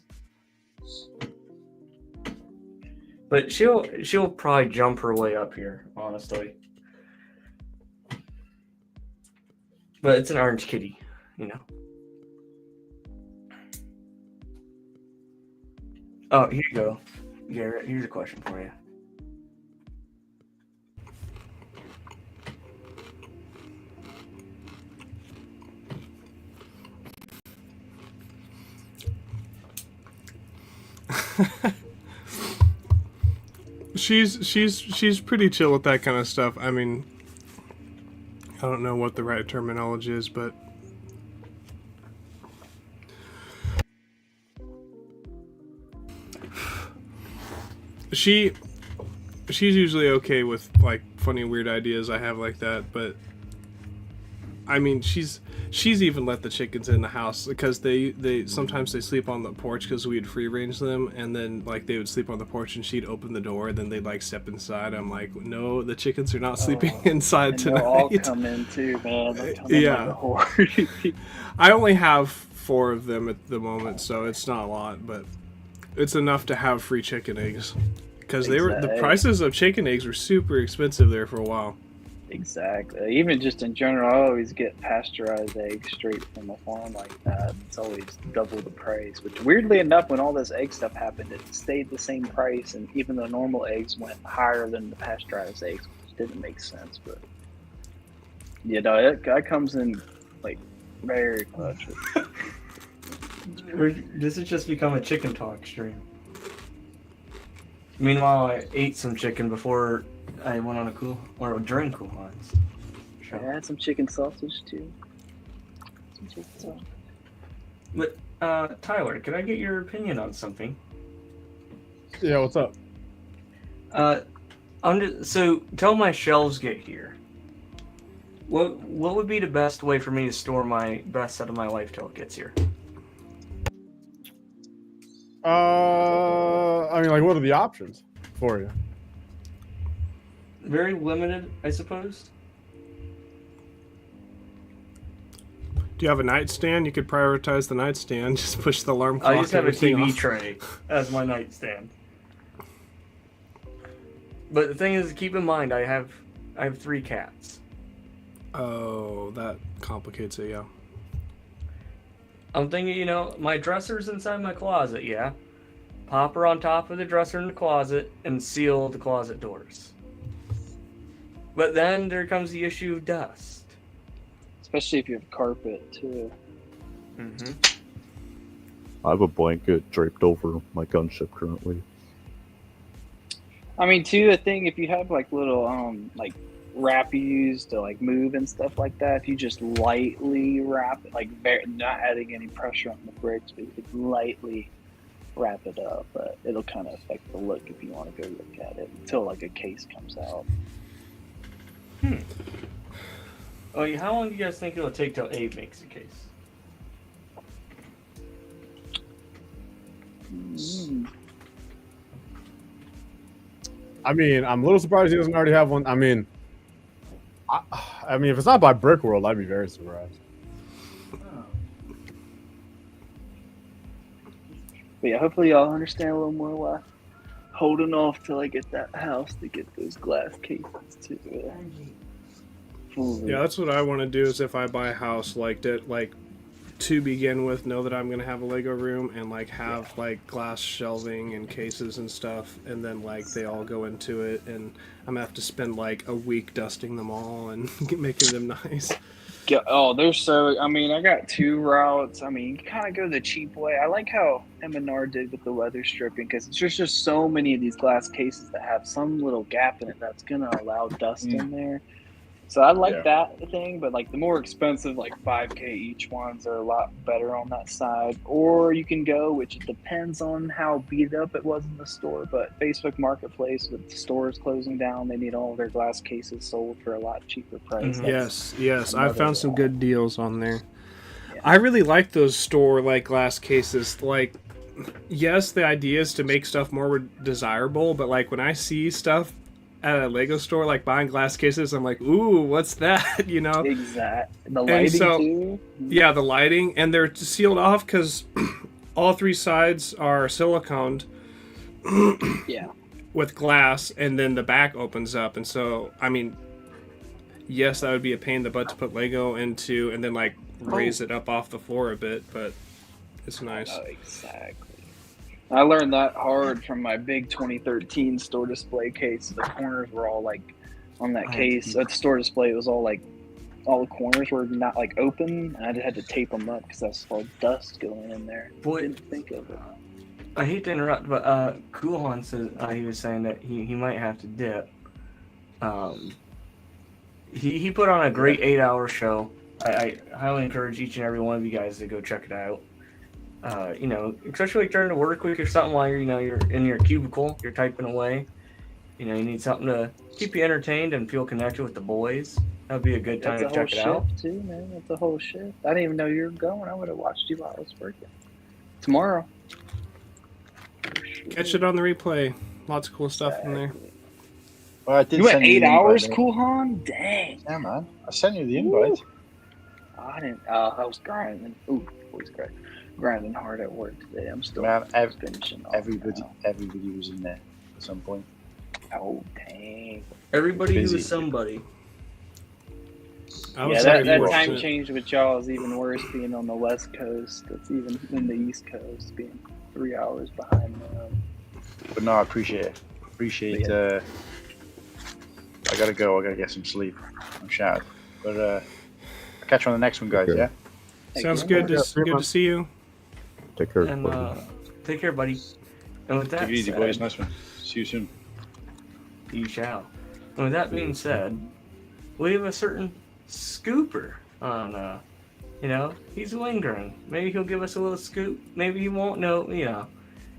But she'll probably jump her way up here, honestly. But it's an orange kitty, Oh, here you go. Garrett, here's a question for you. She's pretty chill with that kind of stuff. I mean, I don't know what the right terminology is, but she's usually okay with like funny weird ideas I have like that, but I mean she's even let the chickens in the house because they sometimes they sleep on the porch because we'd free range them, and then like they would sleep on the porch and she'd open the door and then they'd like step inside. I'm like, no, the chickens are not sleeping inside And tonight. they'll all come in too, man. They'll come in Yeah. like a horde. I only have 4 of them at the moment, so it's not a lot, but it's enough to have free chicken eggs because the Exactly. prices of chicken eggs were super expensive there for a while. Exactly. Even just in general, I always get pasteurized eggs straight from a farm like that. It's always double the price. Which, weirdly enough, when all this egg stuff happened, it stayed the same price, and even the normal eggs went higher than the pasteurized eggs, which didn't make sense. But it comes in like very clutch. This has just become a chicken talk stream. Meanwhile, I ate some chicken before I went on during Cool Hands. I had some chicken sausage too. Some chicken sausage. But Tyler, could I get your opinion on something? Yeah. What's up? So till my shelves get here, what would be the best way for me to store my best set of my life till it gets here? I mean, like, what are the options for you? Very limited, I suppose. Do you have a nightstand? You could prioritize the nightstand. Just push the alarm clock. I just have a everything TV off. tray as my nightstand. But the thing is, keep in mind, I have 3 cats. Oh, that complicates it, yeah. I'm thinking, my dresser's inside my closet, yeah. pop her on top of the dresser in the closet, and seal the closet doors. But then there comes the issue of dust. Especially if you have carpet too. Mm-hmm. I have a blanket draped over my gunship currently. I mean, too, I think if you have like little like wrap you use to like move and stuff like that, if you just lightly wrap it, like not adding any pressure on the bricks, but you could lightly wrap it up, but it'll kind of affect the look if you want to go look at it until like a case comes out. Oh, yeah, how long do you guys think it'll take till Abe makes a case? I mean, I'm a little surprised he doesn't already have one. I mean, if it's not by Brick World, I'd be very surprised. But yeah, hopefully y'all understand a little more why holding off till I get that house to get those glass cases too. Yeah, that's what I want to do. Is if I buy a house, like to begin with, know that I'm gonna have a Lego room and like have like glass shelving and cases and stuff, and then like they all go into it, and I'm gonna have to spend like a week dusting them all and making them nice. Oh, they're so. I mean, I got two routes. I mean, you kind of go the cheap way. I like how M&R did with the weather stripping, because there's just so many of these glass cases that have some little gap in it that's gonna allow dust in there. So I like that thing, but like the more expensive, like $5K each ones, are a lot better on that side. Or you can go, which depends on how beat up it was in the store, but Facebook Marketplace, with the stores closing down, they need all of their glass cases sold for a lot cheaper price. Mm-hmm. Yes, I found some good deals on there. Yeah. I really like those store like glass cases. Like, yes, the idea is to make stuff more desirable, but like when I see stuff at a Lego store, like buying glass cases, I'm like, ooh, what's that? You know? Exactly. The lighting too. Yeah, the lighting, and they're sealed off because all three sides are siliconed. Yeah. With glass, and then the back opens up, and so I mean, yes, that would be a pain in the butt to put Lego into, and then like raise it up off the floor a bit, but it's nice. Oh, exactly. I learned that hard from my big 2013 store display case. The corners were all like on that case at the store display. It was all like all the corners were not like open, and I just had to tape them up because I saw dust going in there. Boy, didn't think of it. I hate to interrupt, but Kuhan says he was saying that he might have to dip. He put on a great 8-hour show. I highly encourage each and every one of you guys to go check it out. You know, especially like during the work week or something, while you're in your cubicle, you're typing away. You know, you need something to keep you entertained and feel connected with the boys. That would be a good time to check it out. Too, man. That's a whole shift. I didn't even know you were going. I would have watched you while I was working. Tomorrow. Catch it on the replay. Lots of cool stuff in there. Well, I did you went send 8 the hours, invite, Kuhan? Dang. Yeah, man. I sent you the invite. I didn't. I was grinding. Ooh, voice crack. Grinding hard at work today. I'm still finishing off. Everybody was in there at some point. Oh, dang. Everybody Busy. was somebody. Yeah, that time change with y'all is even worse, being on the West Coast. That's even in the East Coast, being 3 hours behind them. But no, I appreciate it. I gotta go. I gotta get some sleep. I'm shattered. But I'll catch you on the next one, guys. Okay. Yeah. Sounds good. Good to see you. Take care. And take care, buddy. And with that Take it easy, said, boys. Nice one. See you soon. You shall. And with that being said, we have a certain scooper on. You know, he's lingering. Maybe he'll give us a little scoop. Maybe he won't know. You know,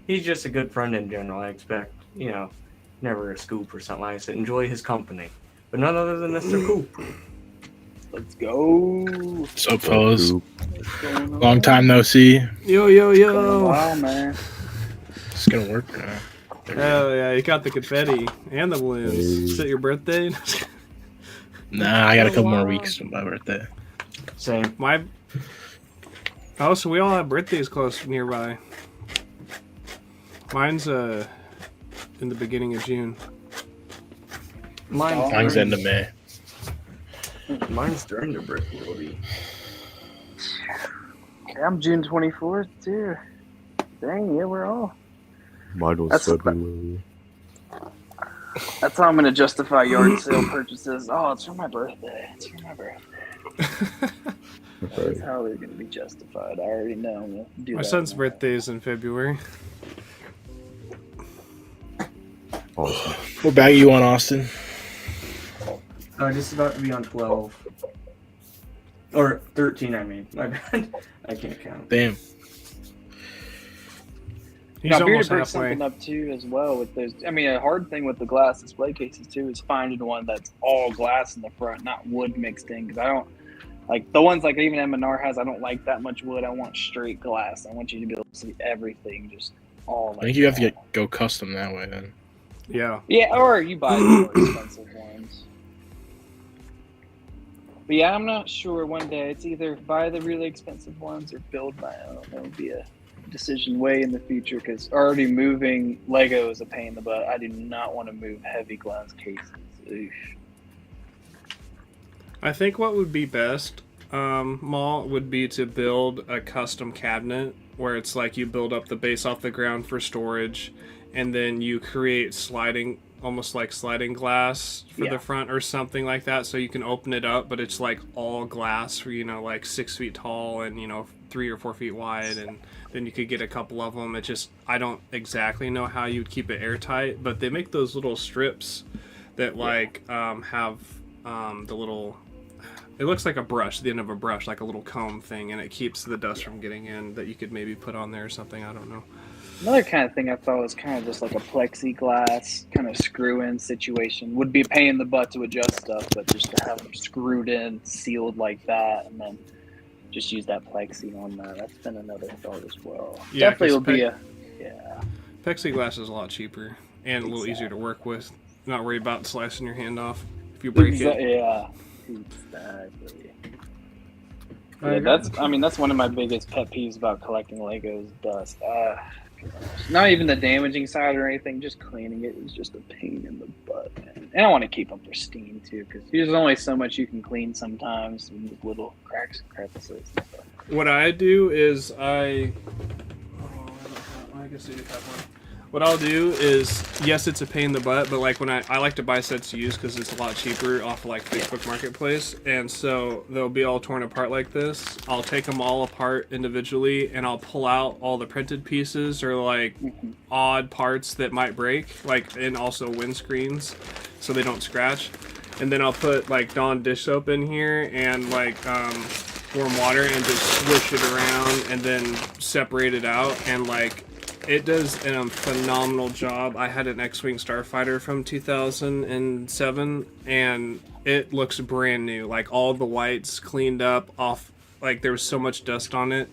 he's just a good friend in general. I expect. You know, never a scoop or something like that. Enjoy his company, but none other than Mr. Coop. Let's go. What's up, fellas? Long time no see. Yo. Wow, man. It's gonna work. Oh yeah, you got the confetti and the balloons. Is it your birthday? Nah, I got a couple more weeks to my birthday. Same. So we all have birthdays close nearby. Mine's in the beginning of June. Mine's end of May. Mine's during the birthday. I'm June 24th too. Dang, yeah, we're all Mine was That's- February. That's how I'm gonna justify yard sale purchases. Oh, it's for my birthday. It's for my birthday. That's Okay. how they're gonna be justified. I already know I'm gonna do My that. son's birthday is in February. Awesome. What bag you on, Austin? Just about to be on 12. Or 13, I mean. My bad. I can't count. Damn. He's I'm here to almost bring halfway. something up too as well with those. I mean, a hard thing with the glass display cases too is finding one that's all glass in the front, not wood mixed in. Because I don't like the ones like even M&R has. I don't like that much wood. I want straight glass. I want you to be able to see everything, just all. I think you have to go custom that way then. Yeah. Yeah, or you buy the more expensive ones. But yeah, I'm not sure. One day it's either buy the really expensive ones or build my own. That would be a decision way in the future because already moving Lego is a pain in the butt. I do not want to move heavy glass cases. Oof. I think what would be best, Maul, would be to build a custom cabinet where it's like you build up the base off the ground for storage, and then you create sliding, almost like sliding glass for the front or something like that, so you can open it up, but it's like all glass for, you know, like 6 feet tall and, you know, 3 or 4 feet wide, and then you could get a couple of them. It just, I don't exactly know how you'd keep it airtight, but they make those little strips that like have the little, it looks like a brush, the end of a brush, like a little comb thing, and it keeps the dust from getting in, that you could maybe put on there or something. I don't know. Another kind of thing I thought was kind of just like a plexiglass kind of screw-in situation. Would be a pain in the butt to adjust stuff, but just to have them screwed in, sealed like that, and then just use that plexi on that. That's been another thought as well. Yeah, Definitely will 'cause be a plexiglass is a lot cheaper and a little easier to work with. Not worried about slicing your hand off if you break it. Yeah, exactly. Yeah, that's one of my biggest pet peeves about collecting Legos. Dust. Gosh. Not even the damaging side or anything. Just cleaning it is just a pain in the butt, man. And I want to keep them pristine too, because there's only so much you can clean sometimes with little cracks and crevices and stuff. What I do is I guess I do have one. What I'll do is, yes, it's a pain in the butt, but like when I like to buy sets used because it's a lot cheaper off of like Facebook Marketplace, and so they'll be all torn apart like this. I'll take them all apart individually, and I'll pull out all the printed pieces or like odd parts that might break, like, and also windscreens, so they don't scratch. And then I'll put like Dawn dish soap in here and like warm water and just swish it around and then separate it out, and like it does a phenomenal job. I had an X-Wing Starfighter from 2007 and it looks brand new, like all the whites cleaned up off, like there was so much dust on it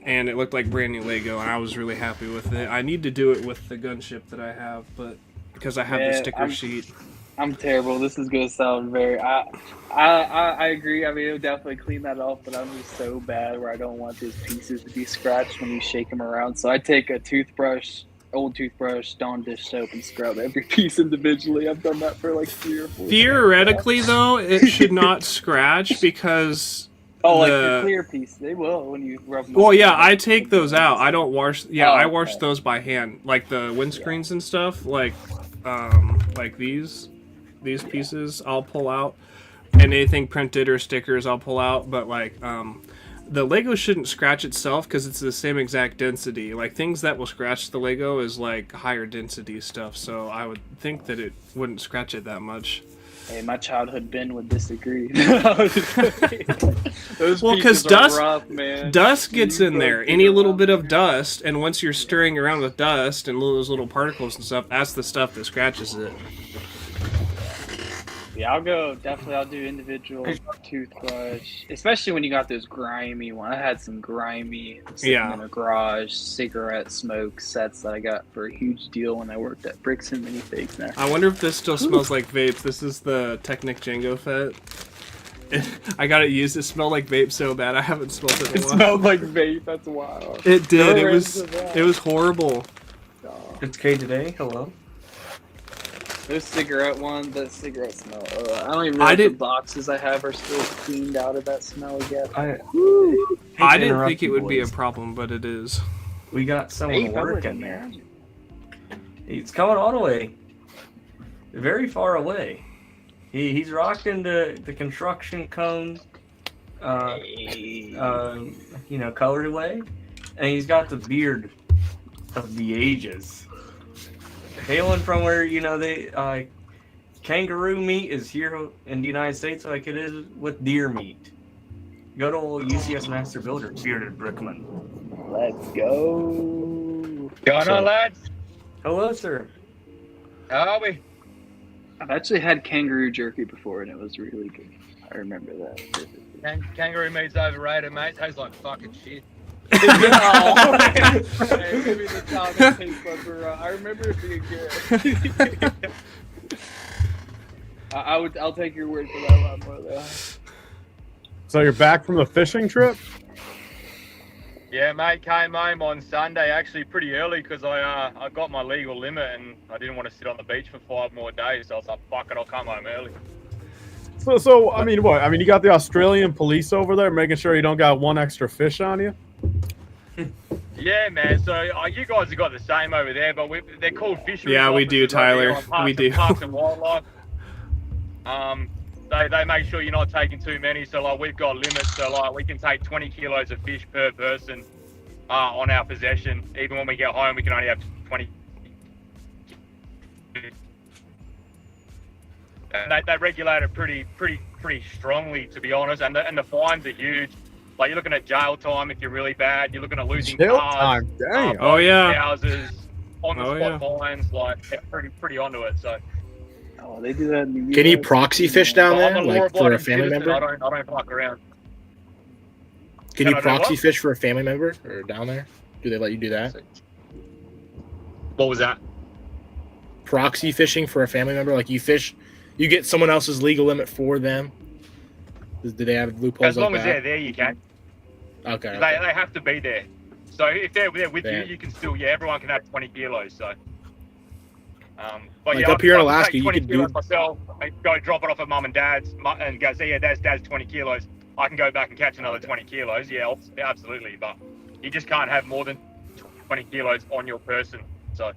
and it looked like brand new Lego, and I was really happy with it. I need to do it with the gunship that I have, but because I have the sticker sheet. I'm terrible. This is gonna sound very. I agree. I mean, it'll definitely clean that off, but I'm just so bad where I don't want those pieces to be scratched when you shake them around. So I take a toothbrush, old toothbrush, Dawn dish soap, and scrub every piece individually. I've done that for like 3 or 4. Theoretically, though, it should not scratch because. Like the clear piece, they will when you rub them. Well, yeah, I take those out. I don't wash. Yeah, I wash okay. those by hand, like the windscreens and stuff. Like these pieces I'll pull out, and anything printed or stickers I'll pull out. But like the Lego shouldn't scratch itself because it's the same exact density. Like things that will scratch the Lego is like higher density stuff. So I would think that it wouldn't scratch it that much. Hey, my childhood Ben would disagree. Those Well, because pieces are rough, man. dust gets in there. Any little bit of dust, and once you're stirring around with dust and those little particles and stuff, that's the stuff that scratches it. Yeah, I'll do individual toothbrush, especially when you got those grimy ones. I had some grimy sitting in a garage cigarette smoke sets that I got for a huge deal when I worked at Bricks and Minifigs. Now I wonder if this still smells like vapes. This is the Technic Jango Fett. I got it used. It smelled like vape so bad. I haven't smelled it in a while. It smelled like vape. That's wild. It did. It was horrible. It's K today. Hello. Those cigarette ones, that cigarette smell. I don't even know if the boxes I have are still cleaned out of that smell yet. I didn't think it would be a problem, but it is. We got someone working there. He's coming all the way. Very far away. He's rocking the construction cone, colorway, and he's got the beard of the ages. Hailing from where they kangaroo meat is here in the United States like it is with deer meat. Good old UCS Master Builder, bearded Brickman. Let's go. Going on, lads? Hello, sir. How are we? I've actually had kangaroo jerky before, and it was really good. I remember that. Kangaroo meat's overrated, mate. Tastes like fucking shit. Hey, give me the Thomas taste bud, I remember it being good. I'll take your word for that a lot more, though. So you're back from the fishing trip? Yeah, mate. Came home on Sunday, actually pretty early, because I got my legal limit and I didn't want to sit on the beach for 5 more days. So I was like, fuck it, I'll come home early. So I mean, what? I mean, you got the Australian police over there making sure you don't got one extra fish on you? Yeah, man. So you guys have got the same over there, but they're called fisheries. Yeah, we do, officers over there Tyler. on We do. Parks and Wildlife. They make sure you're not taking too many. So like we've got limits. So like we can take 20 kilos of fish per person on our possession. Even when we get home, we can only have 20. And they regulate it pretty strongly, to be honest. And the fines are huge. Like you're looking at jail time if you're really bad. You're looking at losing Jail cars, time, damn. Oh, yeah. houses, on the Oh, spot yeah. fines. Like they're pretty onto it. So. Oh, they do that in the Can you US. proxy fish down I'm there, a like for a law-abiding family citizen. member? I don't fuck around. Can I you do proxy what? fish for a family member or down there? Do they let you do that? What was that? Proxy fishing for a family member, like you get someone else's legal limit for them. Do they have loopholes As long like as they're that? there, you can. Okay. They have to be there. So if they're there with Yeah. you, you can still, everyone can have 20 kilos. So, but Like yeah, up here in I can Alaska, take you 20 could do- kilos myself and go drop it off at mum and dad's and go, see, yeah, dad's 20 kilos. I can go back and catch another 20 kilos. Yeah, absolutely. But you just can't have more than 20 kilos on your person. So,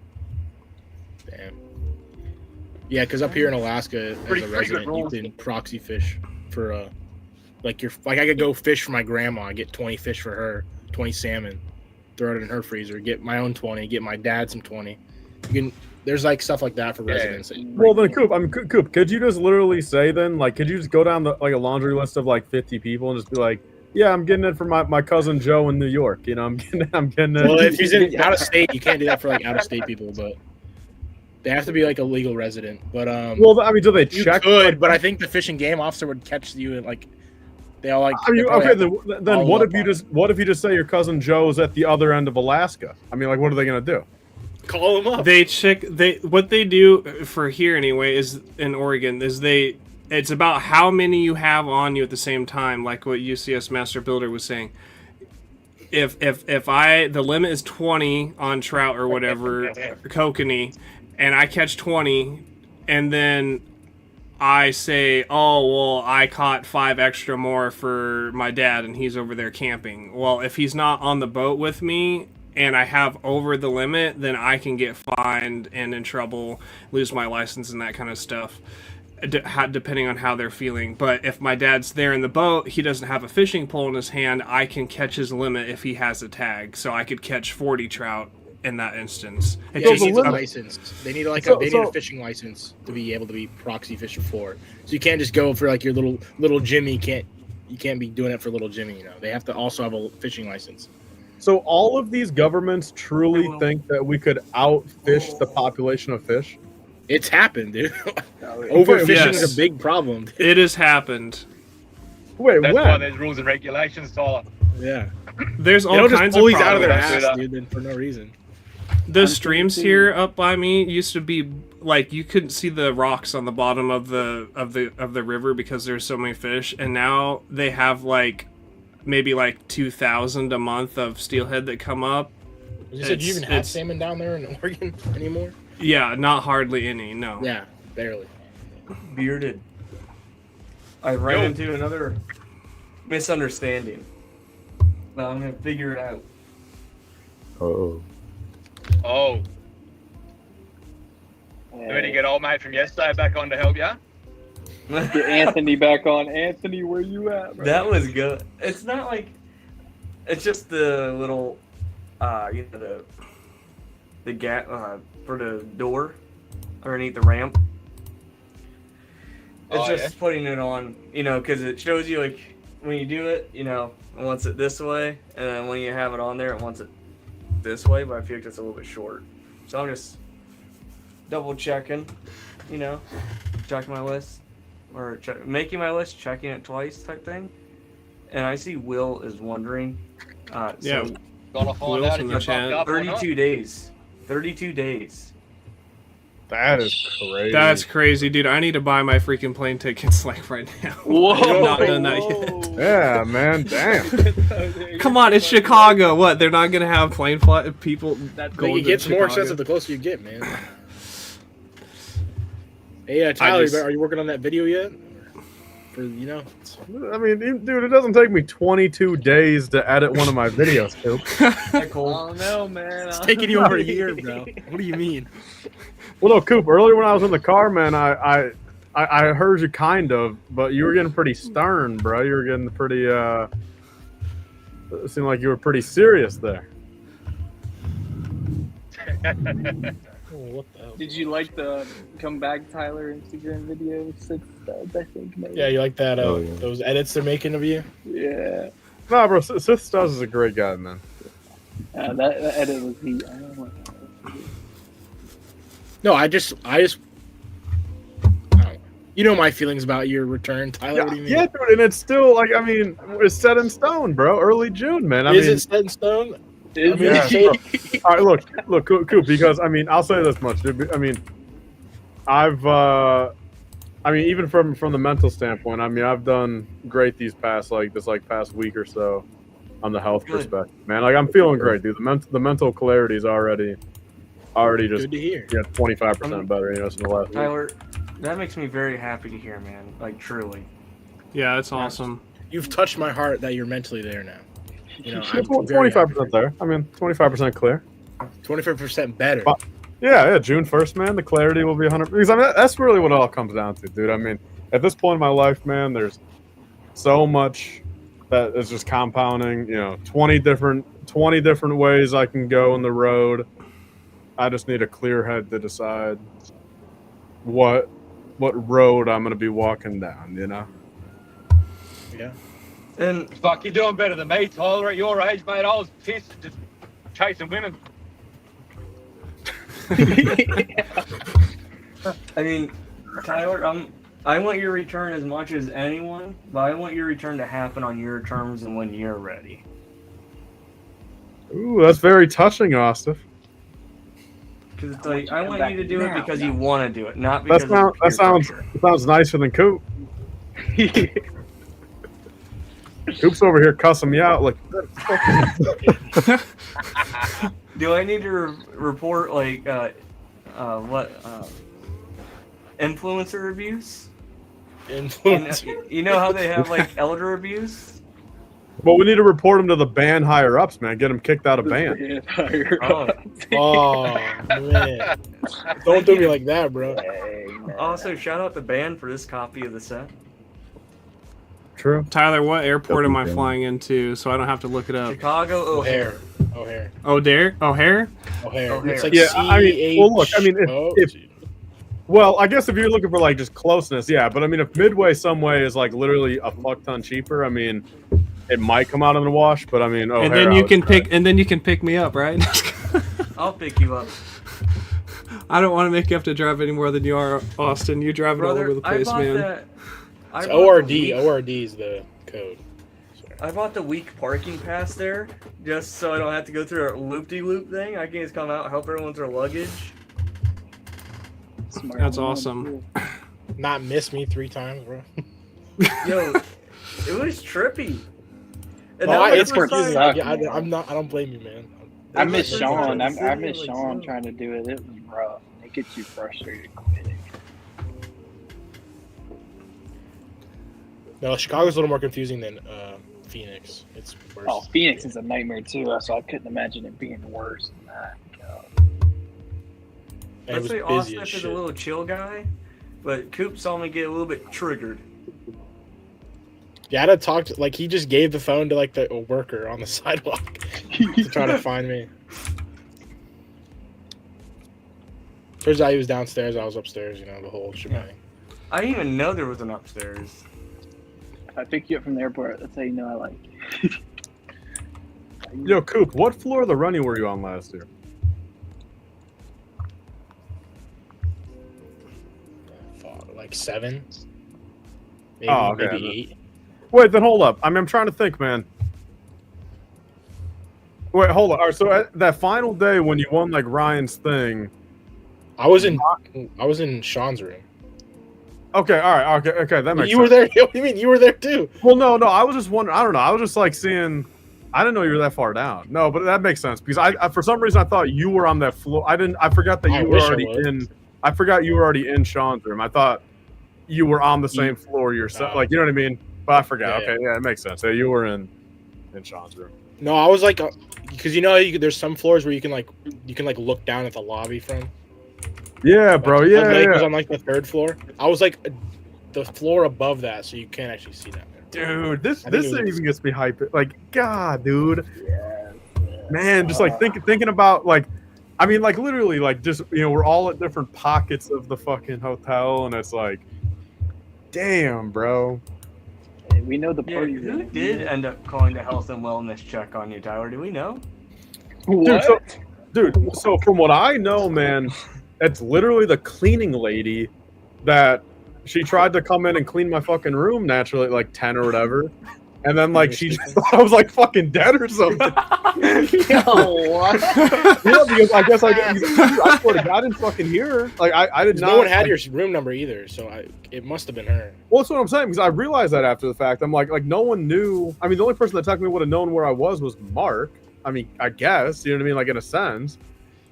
Damn. Yeah, because up here in Alaska, as Pretty a good resident, you rules. can proxy fish for like I could go fish for my grandma, get 20 fish for her, 20 salmon, throw it in her freezer, get my own 20, get my dad some 20. There's like stuff like that for Yeah. residents. Well, then, Coop, could you just literally say then, like, could you just go down like a laundry list of like 50 people and just be like, yeah, I'm getting it for my cousin Joe in New York. You know, I'm getting it. Well, if he's in out of state, you can't do that for like out of state people, but they have to be like a legal resident. But well, I mean, do they you check? could, but I think the fish and game officer would catch you and like they all like. I mean, they probably okay, have to then follow what up if you on just say your cousin Joe is at the other end of Alaska? I mean, like, what are they gonna do? it. Call him up. What they do for here anyway is in Oregon is it's about how many you have on you at the same time, like what UCS Master Builder was saying. If the limit is 20 on trout or whatever, kokanee, and I catch 20, and then I say, oh, well, I caught 5 extra more for my dad and he's over there camping. Well, if he's not on the boat with me and I have over the limit, then I can get fined and in trouble, lose my license and that kind of stuff, depending on how they're feeling. But if my dad's there in the boat, he doesn't have a fishing pole in his hand, I can catch his limit if he has a tag. So I could catch 40 trout in that instance. Yeah, So he the needs a limit- license. They need like So- they need so- a fishing license to be able to be proxy fisher for. So you can't just go for like your little Jimmy. You can't be doing it for little Jimmy. You know, they have to also have a fishing license. So all of these governments truly think that we could outfish the population of fish? It's happened, dude. Oh, Overfishing Yes. is a big problem. It has happened. Wait, that's why when? there's rules and regulations, Tyler. Yeah, There's they all don't just kinds pull of these out of their problems. ass, dude, then for no reason. The streams here up by me used to be like you couldn't see the rocks on the bottom of the river because there's so many fish, and now they have like maybe like 2,000 a month of steelhead that come up. You said you It's- even have it's- salmon down there in Oregon anymore? Yeah, not hardly any. No. Yeah, barely. Bearded. I ran Yo. into another misunderstanding. Well, I'm gonna figure it out. Oh. Oh, Ready to get old mate from yesterday back on to help you? Get Anthony back on. Anthony, where you at, bro? That was good. It's not like it's just the little the gap for the door underneath the ramp. It's just putting it on, because it shows you like when you do it, it wants it this way, and then when you have it on there, it wants it this way. But I feel like it's a little bit short, so I'm just double checking, checking my list or making my list, checking it twice type thing. And I see Will is wondering. Yeah, Gonna find Will's out in if the you're chat. fucked up or not. 32 days. 32 days. That is crazy. That's crazy, dude. I need to buy my freaking plane tickets like right now. Whoa! I have not done that yet. Yeah, man. Damn. Come on, it's Chicago. What? They're not gonna have plane flight people going It to gets more Chicago? expensive the closer you get, man. Hey, Tyler, are you working on that video yet? I mean, dude, it doesn't take me 22 days to edit one of my videos, Coop. Oh no, man! It's taking you over a year, bro. What do you mean? Well, no, Coop, earlier when I was in the car, man, I heard you kind of, but you were getting pretty stern, bro. You were getting pretty, it seemed like you were pretty serious there. What the hell? Did you like the come back Tyler Instagram video? 6 studs, I think. Maybe. Yeah, you like that? Oh, yeah. Those edits they're making of you? Yeah. Nah, bro, Sith Stars is a great guy, man. That edit was heat. I don't know what that was. No, I just. I don't know. You know my feelings about your return, Tyler. What do you mean? Yeah, dude, and it's still like, I mean, it's set in stone, bro. Early June, man. Is it set in stone? Is Yeah, it? all right, look, Coop, because I mean, I'll say this much, dude. I mean, even from the mental standpoint, I mean, I've done great this past week or so on the health Good. perspective, man. Like, I'm feeling great, dude. The mental clarity is already just Good to hear. 25% better, since the last week. Tyler, that makes me very happy to hear, man. Like, truly. Yeah, it's awesome. You've touched my heart that you're mentally there now. Yeah, 25% there. I mean, 25% clear. 25% better. Yeah, June 1st, man. The clarity will be 100%. Because I mean, that's really what it all comes down to, dude. I mean, at this point in my life, man, there's so much that is just compounding. 20 different ways I can go on the road. I just need a clear head to decide what road I'm gonna be walking down. Yeah. And Fuck, you're doing better than me, Tyler. At your age, mate, I was pissed just chasing women. I mean, Tyler, I want your return as much as anyone, but I want your return to happen on your terms and when you're ready. Ooh, that's very touching, Austin. Because it's like, I want you to do it because you want to do it, not because That sounds nicer than Coop. Coop's over here cussing me out like. Do I need to report influencer abuse? You know how they have like elder abuse? Well, we need to report him to the band higher ups, man. Get him kicked out of band. Oh man! Don't do me like that, bro. Also, shout out the band for this copy of the set. True. Tyler, what airport am I flying into so I don't have to look it up? Chicago O'Hare. O'Hare. O'Hare? O'Hare. O'Hare. It's like Yeah, I mean, well, look, I mean, if CH. well, I guess if you're looking for like just closeness, yeah. But I mean, if Midway some way is like literally a fuck ton cheaper, I mean, it might come out in the wash. But I mean, O'Hare, and then you can pick, and then you can pick me up, right? I'll pick you up. I don't want to make you have to drive any more than you are, Austin. You drive it all over the place, man. It's ORD. ORD is the code. Sorry. I bought the week parking pass there just so I don't have to go through a loop-de-loop thing. I can just come out, help everyone with their luggage. Smart. That's awesome. Not miss me 3 times, bro. Yo, it was trippy. And Oh, that was it's the first confusing. time- Yeah, I'm not. I don't blame you, man. I miss It was Sean. like I miss like Sean so. trying to do it. It was rough. It gets you frustrated quick. No, Chicago's a little more confusing than Phoenix. It's worse. Oh, Phoenix is a nightmare too, so I couldn't imagine it being worse than that. And it Let's was say busy Austin as is a shit. little chill guy, but Coop saw me get a little bit triggered. Yeah, I had to talk to, like, he just gave the phone to, like, a worker on the sidewalk to try to find me. Turns out he was downstairs, I was upstairs, you know, the whole shebang. I didn't even know there was an upstairs. If I pick you up from the airport, that's how you know I like you. Yo, Coop, what floor of the running were you on last year? Like 7? Maybe, Oh, okay. maybe 8. Wait, then hold up. I mean, I'm trying to think, man. Wait, hold on. All right, so at that final day when you won like Ryan's thing, I was in Sean's room. Okay, all right, okay, that makes You sense. were there. What do you mean? You were there too. Well, no, I was just wondering. I don't know. I was just like seeing. I didn't know you were that far down. No, but that makes sense because I for some reason I thought you were on that floor. I forgot that you were already in. I forgot you were already in Sean's room. I thought you were on the same floor yourself. Like, you know what I mean? But I forgot. Yeah, okay, yeah, it makes sense. So you were in Sean's room. No, I was like, because you know, there's some floors where you can look down at the lobby from. Yeah, bro. Like, Yeah, Lake yeah. was on like the 3rd floor. I was like the floor above that, so you can't actually see that. Dude, this I think it was- even gets me hyped. Like, God, dude. Man, just like thinking about like, I mean, like literally, like just we're all at different pockets of the fucking hotel, and it's like, damn, bro. Hey, we know the Yeah, party. who did end up calling the health and wellness check on you, Tyler? Do we know? What? Dude, so from what I know, man, it's literally the cleaning lady that she tried to come in and clean my fucking room naturally at like 10 or whatever. And then like she just thought I was like fucking dead or something. What? Yeah, because I guess I swear to God, I didn't fucking hear her. Like I did not. No one had your room number either, so it must have been her. Well, that's what I'm saying because I realized that after the fact. I'm like no one knew. I mean, the only person that technically would have known where I was Mark. I mean, I guess you know what I mean, like in a sense.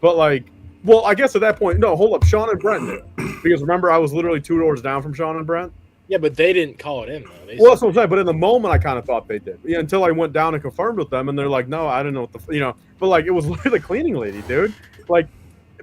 But like, well, I guess at that point, no, hold up, Sean and Brent did. Because remember, I was literally 2 doors down from Sean and Brent. Yeah, but they didn't call it in though. Well, that's what I'm saying. But in the moment, I kind of thought they did. Yeah, until I went down and confirmed with them, and they're like, "No, I didn't know what the But like, it was literally the cleaning lady, dude. Like,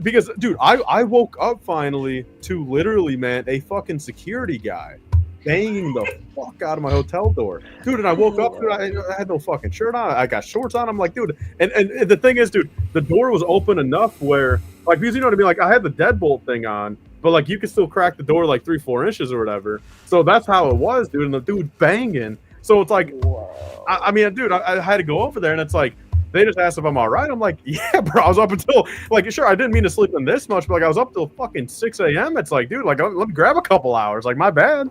because dude, I woke up finally to literally, man, a fucking security guy banging the fuck out of my hotel door, dude. And I woke up, dude, I had no fucking shirt on. I got shorts on. I'm like, dude. And the thing is, dude, the door was open enough where, like, because you know what I mean. Like, I had the deadbolt thing on. But like you could still crack the door like 3-4 inches or whatever. So that's how it was, dude. And the dude banging. So it's like, I mean, dude, I had to go over there, and it's like they just asked if I'm all right. I'm like, yeah, bro. I was up until like, sure, I didn't mean to sleep in this much, but like I was up till fucking 6 a.m. It's like, dude, like let me grab a couple hours. Like, my bad.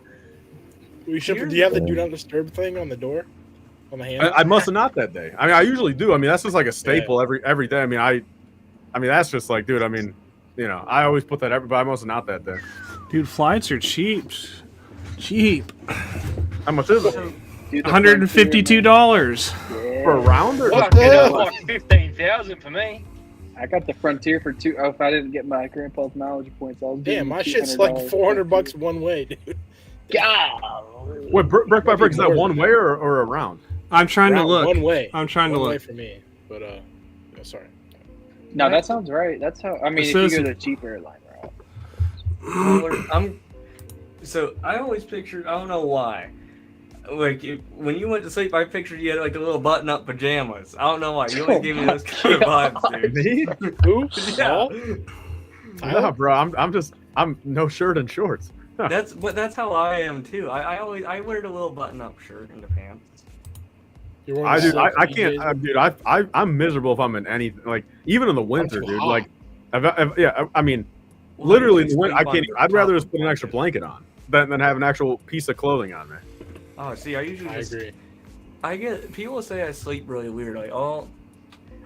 Do you have the do not disturb thing on the door? On the handle? I must have not that day. I mean, I usually do. I mean, that's just like a staple every day. I mean, that's just like, dude. I mean, I always put that but I must have not that day. Dude, flights are cheap. Cheap. How much is it? $152 for a round or Fuck, it was like 15,000 for me. I got the Frontier for 2. Oh, if I didn't get my grandpa's mileage points, I was Damn, my shit's like $400 one way, dude. God. Wait, brick by brick, is that one way or a round? I'm trying to look. One way. I'm trying to One way look. for me, but sorry. No, that sounds right. That's how. I mean, if you go the cheap airline route. So I always pictured. I don't know why. Like when you went to sleep, I pictured you had like a little button-up pajamas. I don't know why. You always give me those kind of vibes, dude. Me? Who? Yeah. No, bro. I'm no shirt and shorts. That's how I am too. I wear the little button-up shirt and the pants. I can't, dude. I'm miserable if I'm in anything. Like even in the winter, dude. Like, I mean, literally, in the winter, I can't. I'd rather just put an extra blanket on than have an actual piece of clothing on me. Oh, see, I usually agree. I get people say I sleep really weird. Like,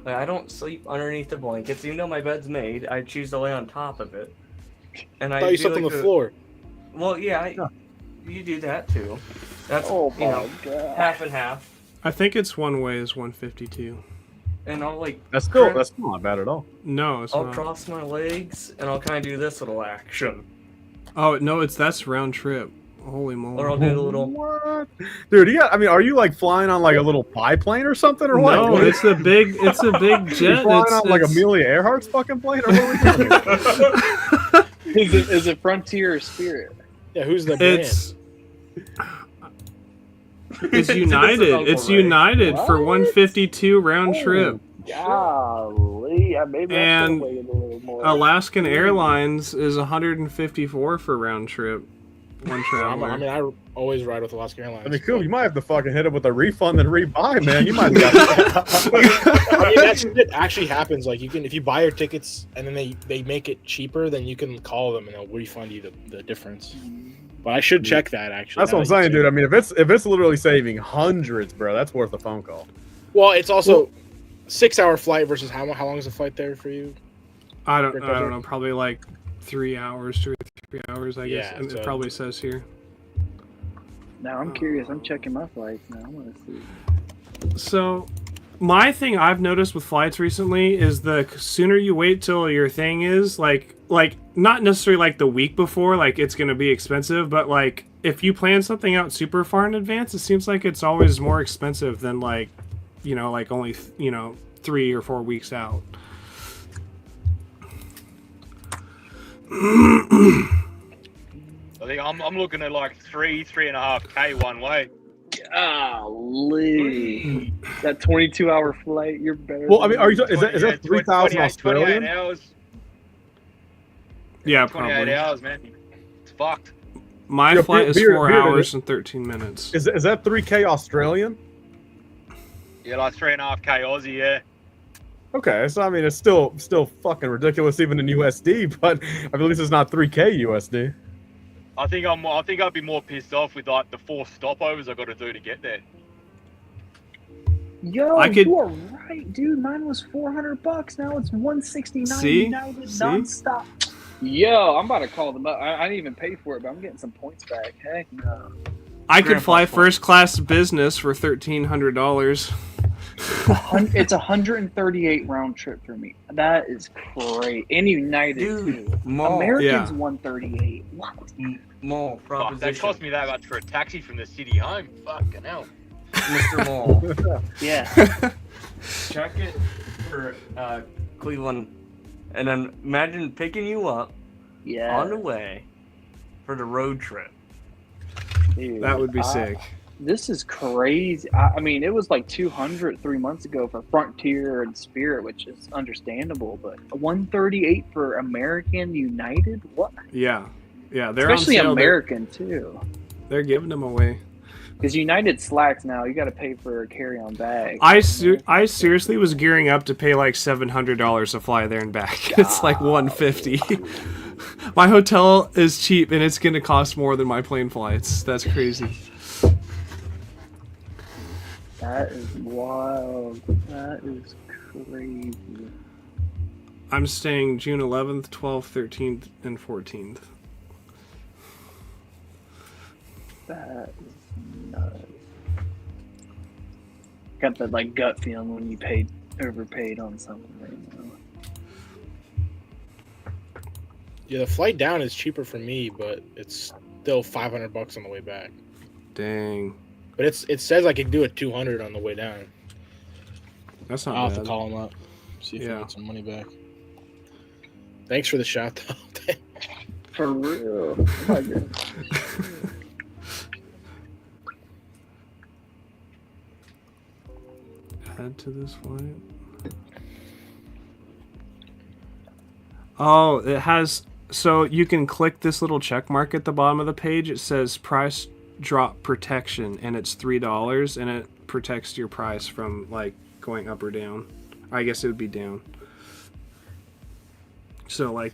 I don't sleep underneath the blankets, even though my bed's made. I choose to lay on top of it. And I thought you slept on the floor. Well, yeah, you do that too. That's God. half and half. I think it's one way is 152. And I'll like that's not bad at all. No, it's I'll not. cross my legs and I'll kind of do this little action. Oh no, that's round trip. Holy moly! Or I'll do a little. What? Dude, yeah. I mean, are you like flying on like a little biplane or something, or what? No, What it's a big you jet. flying It's, on like it's- Amelia Earhart's fucking plane, or what are we doing? Is it Frontier or Spirit? Yeah, who's the brand? It's United. It's United for What? 152 round trip. Golly, maybe I And should have waited a little more. Alaskan Airlines is 154 for round trip. One traveler. I mean, I always ride with Alaska Airlines. I mean, cool. You might have to fucking hit it with a refund and rebuy, man. You might. Have I mean, that shit actually happens. Like, you can, if you buy your tickets and then they make it cheaper, then you can call them and they'll refund you the difference. But I should check that actually. That's what I'm saying, dude. I mean, if it's literally saving hundreds, bro, that's worth a phone call. Well, it's also 6-hour flight versus how long is the flight there for you? I don't know. Probably like 3 hours, 2 or 3 hours, I guess. Yeah, And so- it probably says here. Now I'm curious. I'm checking my flights now. I want to see. So, my thing I've noticed with flights recently is the sooner you wait till your thing is like not necessarily like the week before, like it's gonna be expensive, but like if you plan something out super far in advance, it seems like it's always more expensive than like, you know, like only 3 or 4 weeks out. I think I'm looking at like 3.5K one way. Golly, that 22-hour flight. You're better. Well, I mean, than are me. you? Is that 3,000 Australian? 28 hours. Yeah, 28 probably. hours, man. It's fucked. My Yeah, flight is Beard, 4 Beard, hours and 13 minutes. Is that 3K Australian? Yeah, like 3.5K Aussie. Yeah. Okay, so I mean, it's still fucking ridiculous even in USD, but at least it's not 3K USD. I think I'd be more pissed off with like the 4 stopovers I got to do to get there. Yo, I could- you are right, dude. Mine was $400. Now it's $169 See? United See? nonstop. Yo, I'm about to call them up. I didn't even pay for it, but I'm getting some points back. Heck no. I could Grandpa's fly fault. first class business for $1,300. It's 138 round trip for me. That is great. And United Dude, too. Mall. Americans Yeah. 138. What? Mall Fuck, proposition. that cost me that much for a taxi from the city home. Fucking hell. Mr. Mall. Yeah. Check it for Cleveland, and then imagine picking you up Yeah. on the way for the road trip. Dude, That would be sick. This is crazy. I mean, it was like 200 3 months ago for Frontier and Spirit, which is understandable, but 138 for American United? What? Yeah. Yeah, they're Especially on sale. American too. They're giving them away. Because United slacks now. You got to pay for a carry-on bag. I seriously was gearing up to pay like $700 to fly there and back. It's like $150. My hotel is cheap and it's going to cost more than my plane flights. That's crazy. That is wild. That is crazy. I'm staying June 11th, 12th, 13th, and 14th. That is nuts. Got that like gut feeling when you overpaid on something right now. Yeah, the flight down is cheaper for me, but it's still $500 on the way back. Dang. But it says I can do it 200 on the way down. That's not I'll have bad. to call them up, see if I Yeah. get some money back. Thanks for the shout though. For real. Oh my goodness. Add to this flight. Oh, it has. So you can click this little check mark at the bottom of the page. It says price drop protection, and it's $3, and it protects your price from like going up or down. I guess it would be down. So like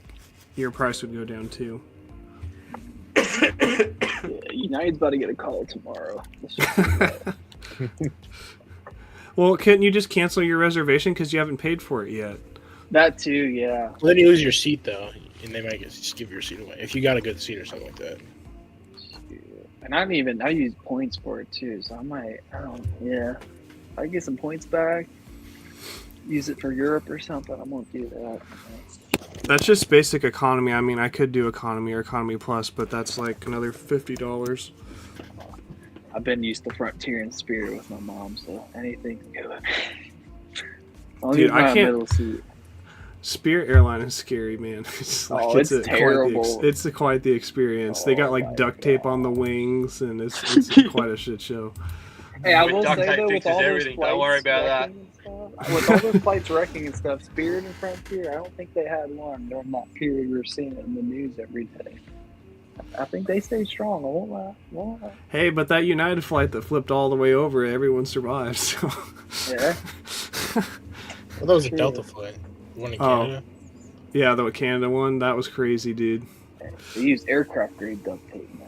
your price would go down too. Yeah, United's about to get a call tomorrow. Let's just see that. Well, couldn't you just cancel your reservation because you haven't paid for it yet? That too, yeah. Well, then you lose your seat though, and they might just give your seat away if you got a good seat or something like that. And I use points for it too, so I get some points back, use it for Europe or something, I'm gonna do that. That's just basic economy. I mean, I could do economy or economy plus, but that's like another $50. I've been used to Frontier and Spirit with my mom, so anything's good. Dude, I can't. Middle seat. Spirit Airline is scary, man. It's like It's terrible. It's quite the experience. They got like duct tape on the wings, and it's quite a shit show. Hey, I With will duct say tape though, with fixes all those everything. flights Don't worry about that. wrecking and stuff, with all those flights wrecking and stuff, Spirit and Frontier, I don't think they had one during that period we're seeing it in the news every day. I think they stayed strong. I won't lie. Hey, but that United flight that flipped all the way over, everyone survived. So. Yeah. Well, that was a Delta flight. The one in Canada. Yeah, the Canada one. That was crazy, dude. They use aircraft grade duct tape now.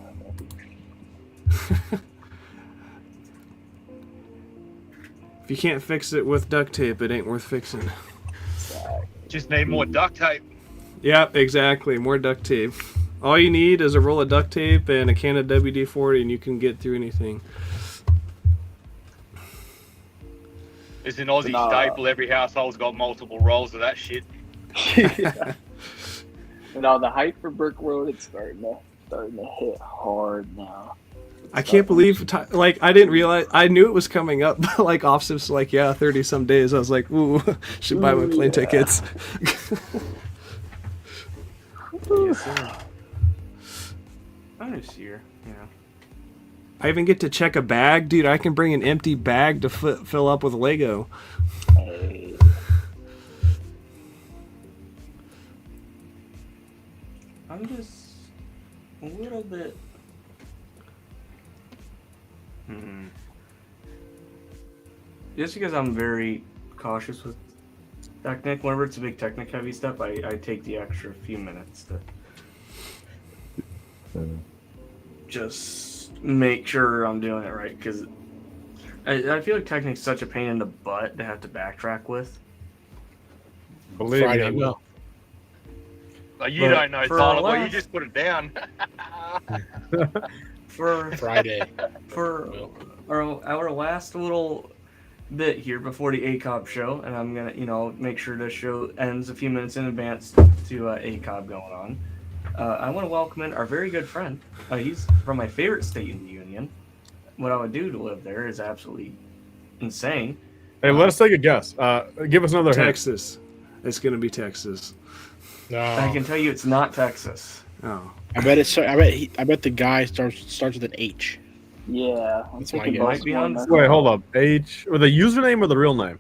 If you can't fix it with duct tape, it ain't worth fixing. Just need more duct tape. Yep, exactly. More duct tape. All you need is a roll of duct tape and a can of WD-40, and you can get through anything. It's an Aussie staple. Every household's got multiple rolls of that shit. Yeah. No, the hype for Brick Road, it's starting to hit hard now. I can't believe, like, I didn't realize, I knew it was coming up, but like, Offsip's like, yeah, 30 some days. I was like, ooh, should buy my plane tickets. I'm just here, you know. I even get to check a bag. Dude, I can bring an empty bag to fill up with Lego. Hey. I'm just a little bit. Just because I'm very cautious with Technic, whenever it's a big Technic heavy stuff, I take the extra few minutes to just make sure I'm doing it right, because I feel like Technic's such a pain in the butt to have to backtrack with. Believe Friday me. will. Like, you don't know, for Tyler, our but you last- just put it down. For Friday. for our last little bit here before the ACOB show, and I'm gonna make sure this show ends a few minutes in advance to ACOB going on. I want to welcome in our very good friend. He's from my favorite state in the union. What I would do to live there is absolutely insane. Hey, let us take a guess. Give us another hint. Texas. It's going to be Texas. No. I can tell you it's not Texas. Oh. I bet the guy starts with an H. Yeah, I'm That's my thinking guess. Might be on Wait, hold up. H or the username or the real name?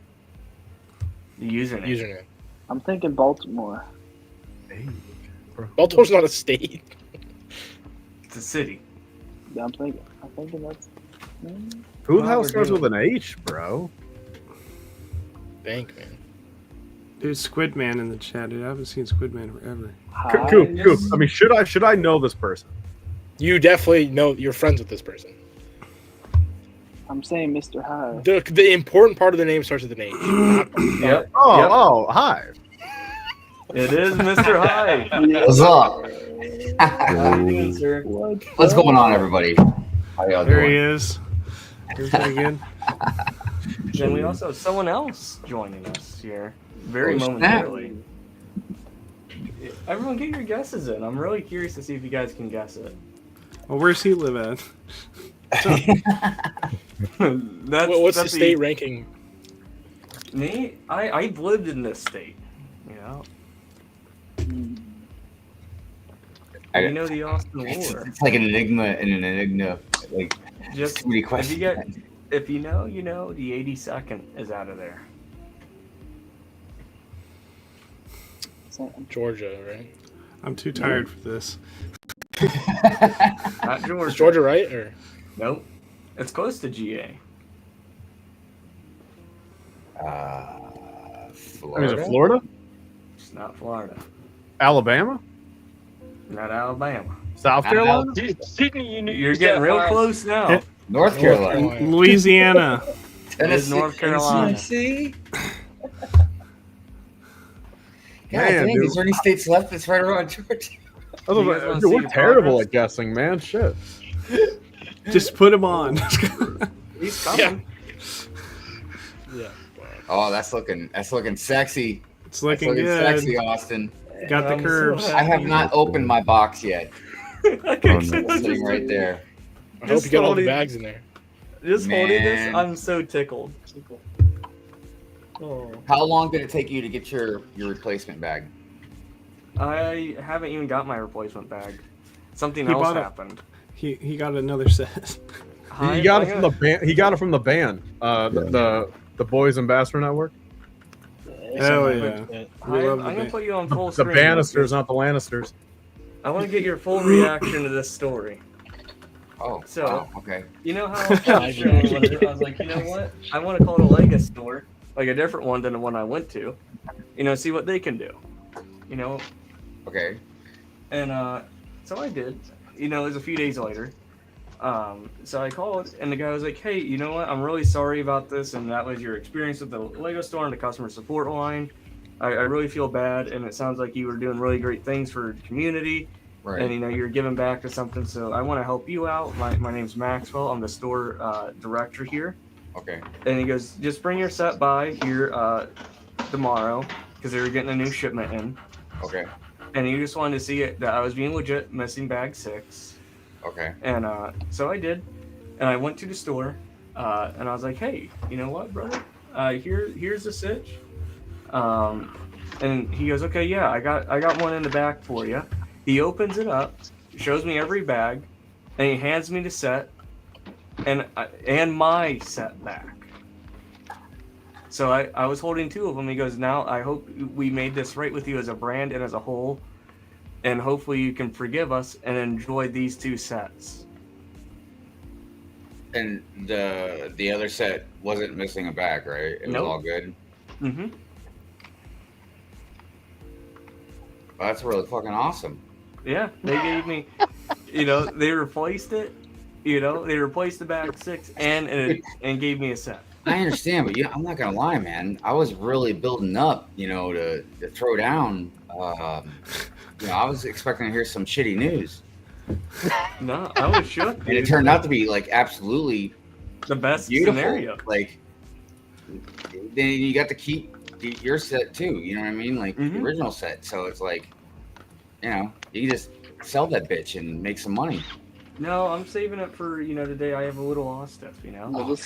the username. I'm thinking Baltimore. Baltimore's not a state. It's a city. Yeah, I'm thinking that's. Who the Wow, hell we're starts doing with an H, bro? Bank, man. Dude, Squid Man in the chat, dude. I haven't seen Squid Man forever. Coop. I mean, should I know this person? You definitely know you're friends with this person. I'm saying Mr. High. The important part of the name starts with an H. Yep. Oh, hi. It is Mr. High. What's up? How you doing, sir? What's going on, everybody? How y'all There he doing? is. There's him again. Then we also have someone else joining us here, very Oh, snap. momentarily. Everyone, get your guesses in. I'm really curious to see if you guys can guess it. Well, where's he live at? What's the state ranking? Me? I've lived in this state. You know. You know the Austin lore. It's like an enigma and an enigma. Like, Just too many questions. if you know, you know. The 82nd is out of there. Georgia, right? I'm too tired for this. Not Georgia. Is Georgia right or? Nope. It's close to GA. I mean, Florida. is it Florida? It's not Florida. Alabama? Not Alabama. South Carolina? Sydney, You're getting real close now. North Carolina. Louisiana. It is North Carolina. Tennessee. God Man, dang, dude. is there any states left that's right around Georgia? I was You like, guys wanna dude, see we're the terrible progress? at guessing, man. Shit. Just put him on. He's coming. Yeah. Oh, that's looking sexy. It's That's looking looking good. sexy, Austin. Got the I'm so curves. happy. I have not opened my box yet. Okay, Oh, no. so It's sitting right there. I hope Just you got all the holding- bags in there. Just holding this, Man. I'm so tickled. Oh. How long did it take you to get your replacement bag? I haven't even got my replacement bag. Something He else bought it. happened. He got another set. He got it from the band. He got it from the band. The Boys Ambassador Network. Hell yeah. We I'm love the gonna band. put you on full The screen. Bannisters, not the Lannisters. I want to get your full reaction to this story. Oh, So- wow, okay. You know how I was like, you know what? I want to call it a Lego store, like a different one than the one I went to. You know, see what they can do. You know, Okay. and so I did. You know, it was a few days later. So I called, and the guy was like, "Hey, you know what? I'm really sorry about this, and that was your experience with the Lego store and the customer support line. I really feel bad, and it sounds like you were doing really great things for the community, Right. and you know you're giving back to something. So I want to help you out. My name's Maxwell. I'm the store director here." Okay. And he goes, "Just bring your set by here tomorrow, because they were getting a new shipment in." Okay. And he just wanted to see it, that I was being legit, missing bag 6. Okay. And so I did, and I went to the store, and I was like, "Hey, you know what, brother? Here's the sitch." And he goes, "Okay, yeah, I got one in the back for you." He opens it up, shows me every bag, and he hands me the set, and my set back. So I was holding 2 of them. He goes, "Now I hope we made this right with you as a brand and as a whole, and hopefully you can forgive us and enjoy these 2 sets." And the other set wasn't missing a bag, right? It was Nope. all good. Mm-hmm. Well, that's really fucking awesome. Yeah, they gave me, you know, they replaced it. You know, they replaced the bag 6 and gave me a set. I understand, but I'm not gonna lie, man. I was really building up, to throw down. I was expecting to hear some shitty news, No, I was shook. and it dude. turned out to be like absolutely the best beautiful. scenario. Like, then you got to keep your set too. You know what I mean? Like the Mhm. original set. So it's like, you can just sell that bitch and make some money. No, I'm saving it for the day I have a little lost stuff. Oh,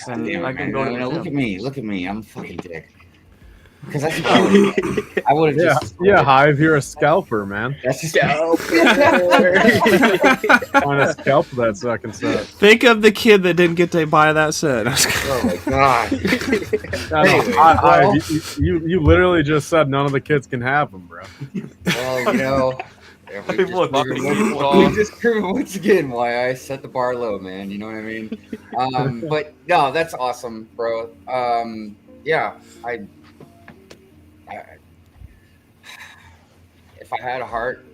And damn it, I can man. go to the Look gym. at me. I'm a fucking dick. Because that's what I would have just. Yeah, Hive, you're a scalper, man. That's just Want to scalp that second set. Think of the kid that didn't get to buy that set. Oh my god. Anyway, Hive, you literally just said none of the kids can have them, bro. Well, we just proved once again why I set the bar low, man. You know what I mean? But no, that's awesome, bro. Yeah, I if I had a heart,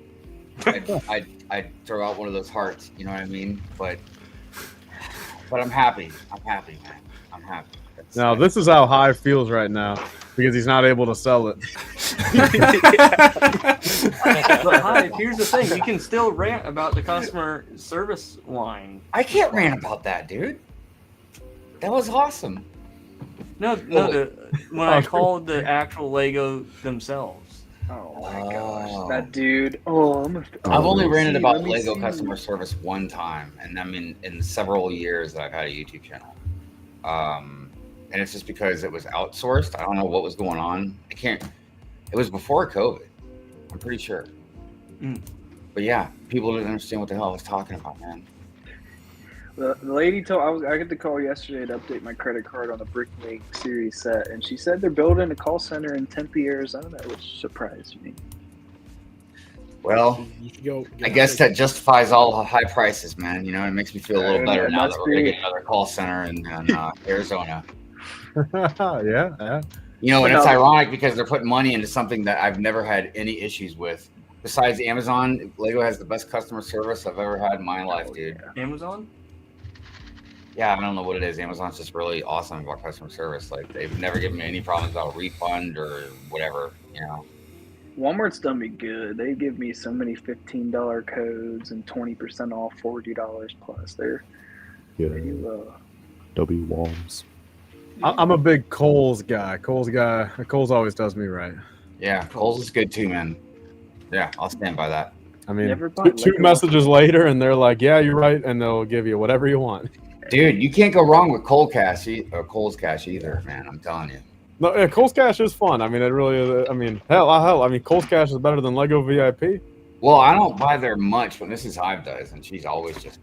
I'd throw out one of those hearts. You know what I mean? But I'm happy. I'm happy, man. I'm happy. Now, this is how Hive feels right now because he's not able to sell it. But Hive, here's the thing: you can still rant about the customer service line. I can't rant about that, dude. That was awesome. No, when I called the actual Lego themselves. Oh my gosh, that dude! Oh, I've only ranted about let me Lego see. customer service one time, and I mean in several years that I've had a YouTube channel. And it's just because it was outsourced. I don't know what was going on. It was before COVID. I'm pretty sure. But yeah, people didn't understand what the hell I was talking about, man. The lady told I got the call yesterday to update my credit card on the Bricklink series set, and she said they're building a call center in Tempe, Arizona, which surprised me. Well, I guess that justifies all the high prices, man. It makes me feel a little better now that we're gonna get another call center in Arizona. Yeah. And it's ironic because they're putting money into something that I've never had any issues with. Besides Amazon, Lego has the best customer service I've ever had in my life, dude. Amazon? Yeah, I don't know what it is. Amazon's just really awesome about customer service. Like, they've never given me any problems about a refund or whatever, Walmart's done me good. They give me so many $15 codes and 20% off, $40 plus. They're W Walms. I'm a big Kohl's guy. Kohl's always does me right. Yeah, Kohl's is good too, man. Yeah, I'll stand by that. I mean, Never bought two Lego. messages later, and they're like, "Yeah, you're right," and they'll give you whatever you want. Dude, you can't go wrong with Cold Cash or Cole's Cash either, man. I'm telling you. No, yeah, Cole's Cash is fun. I mean, it really is. I mean, hell. I mean, Cole's Cash is better than Lego VIP. Well, I don't buy there much, but Mrs. Hive does, and she's always just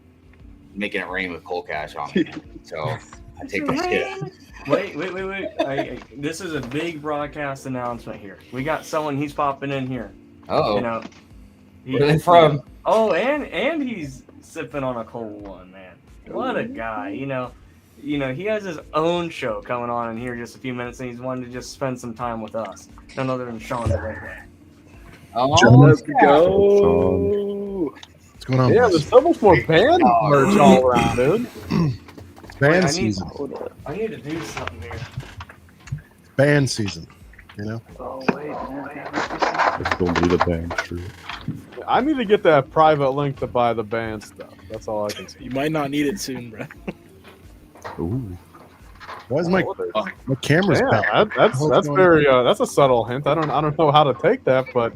making it rain with Cold Cash on me. So I take that shit. Wait. This is a big broadcast announcement here. We got someone, he's popping in here. Oh, You know, where are they from? Oh, and he's sipping on a cold one, man. What a guy. You know, he has his own show coming on in here in just a few minutes, and he's wanted to just spend some time with us. None other than Sean the Red. Oh, Let's go. What's going on? Yeah, boys? there's so much more band merch all around, dude. Band I need- season. Hold up. I need to do something here. Band season. You know. Oh, wait, man. I still need a band shirt. I need to get that private link to buy the band stuff. That's all I can say. You might not need it soon, bro. Ooh. Why is my camera's Yeah, back? that's very that's a subtle hint. I don't know how to take that, but